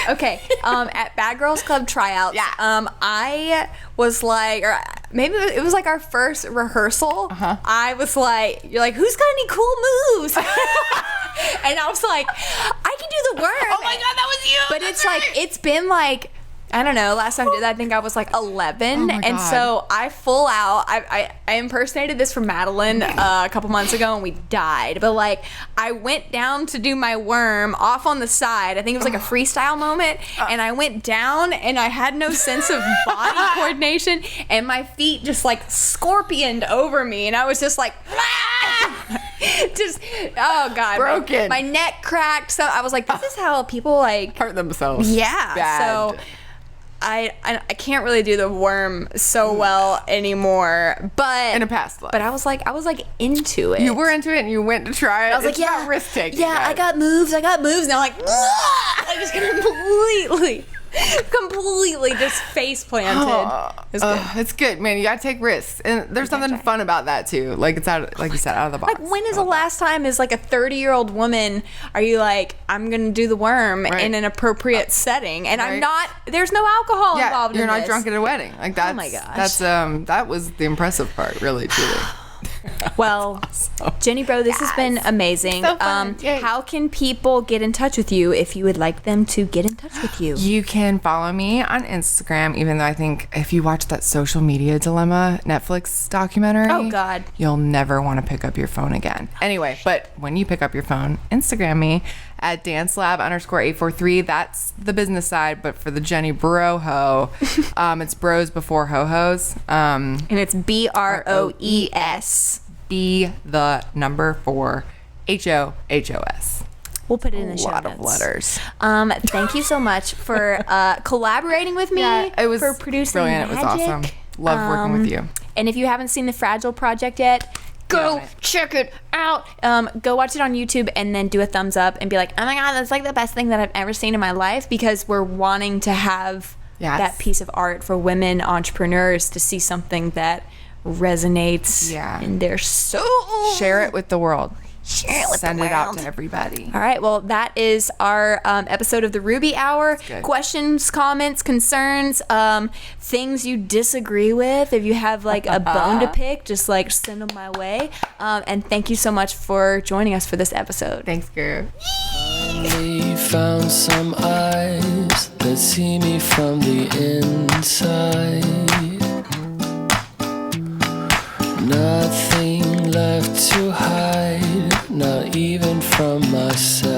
Speaker 1: okay. At Bad Girls Club tryouts, I was like, or maybe it was like our first rehearsal. I was like, you're like, who's got any cool moves? And I was like, I can do the worm.
Speaker 2: Oh my God, that was you.
Speaker 1: But it's like, it's been like, I don't know, last time I did that, I think I was like 11. And so I full out, I impersonated this for Madeline a couple months ago, and we died. But like, I went down to do my worm off on the side. I think it was like a freestyle moment. And I went down, and I had no sense of body coordination. And my feet just like scorpioned over me. And I was just like, just, oh God.
Speaker 2: Broken.
Speaker 1: My neck cracked. So I was like, this is how people like
Speaker 2: hurt themselves.
Speaker 1: Yeah.
Speaker 2: Bad.
Speaker 1: So I can't really do the worm so well anymore, but
Speaker 2: in a past life.
Speaker 1: But I was like into it.
Speaker 2: You were into it, and you went to try it.
Speaker 1: I was like,
Speaker 2: not risk taking.
Speaker 1: Yeah, I got moves. And I'm like, I just completely just face planted.
Speaker 2: It's good, man. You gotta take risks, and there's something fun about that too. Like, it's out, like you said, out of the box.
Speaker 1: Like, when is the last time as like a 30-year-old woman are you like, I'm gonna do the worm in an appropriate setting, and I'm not. There's no alcohol involved.
Speaker 2: You're
Speaker 1: in
Speaker 2: not
Speaker 1: this.
Speaker 2: drunk at a wedding. Like, that's, oh my gosh. That's that was the impressive part, really, truly.
Speaker 1: Well, awesome. Jenny Broe, this has been amazing.
Speaker 2: So fun.
Speaker 1: How can people get in touch with you if you would like them to get in touch with you?
Speaker 2: You can follow me on Instagram, even though I think if you watch that Social Media Dilemma Netflix documentary,
Speaker 1: oh God,
Speaker 2: you'll never want to pick up your phone again. Anyway, but when you pick up your phone, Instagram me at dancelab_843. That's the business side, but for the Jenny Broe ho, it's bros before ho-hos.
Speaker 1: And it's BROES.
Speaker 2: Be the number 4 HOHOS.
Speaker 1: We'll put it in the show notes.
Speaker 2: A lot of letters.
Speaker 1: Thank you so much for collaborating with me.
Speaker 2: Yeah, it was
Speaker 1: for producing
Speaker 2: brilliant.
Speaker 1: magic.
Speaker 2: It was awesome. Love working with you.
Speaker 1: And if you haven't seen the Fragile Project yet, go check it out. Go watch it on YouTube, and then do a thumbs up and be like, oh my God, that's like the best thing that I've ever seen in my life, because we're wanting to have that piece of art for women entrepreneurs to see something that resonates in their soul.
Speaker 2: Share it with the world.
Speaker 1: Send
Speaker 2: it out to everybody.
Speaker 1: All right. Well, that is our episode of the Ruby Hour. Questions, comments, concerns, things you disagree with. If you have like a bone to pick, just like send them my way. And thank you so much for joining us for this episode.
Speaker 2: Thanks, girl.
Speaker 3: Finally found some eyes that see me from the inside. Nothing left to hide, not even from myself.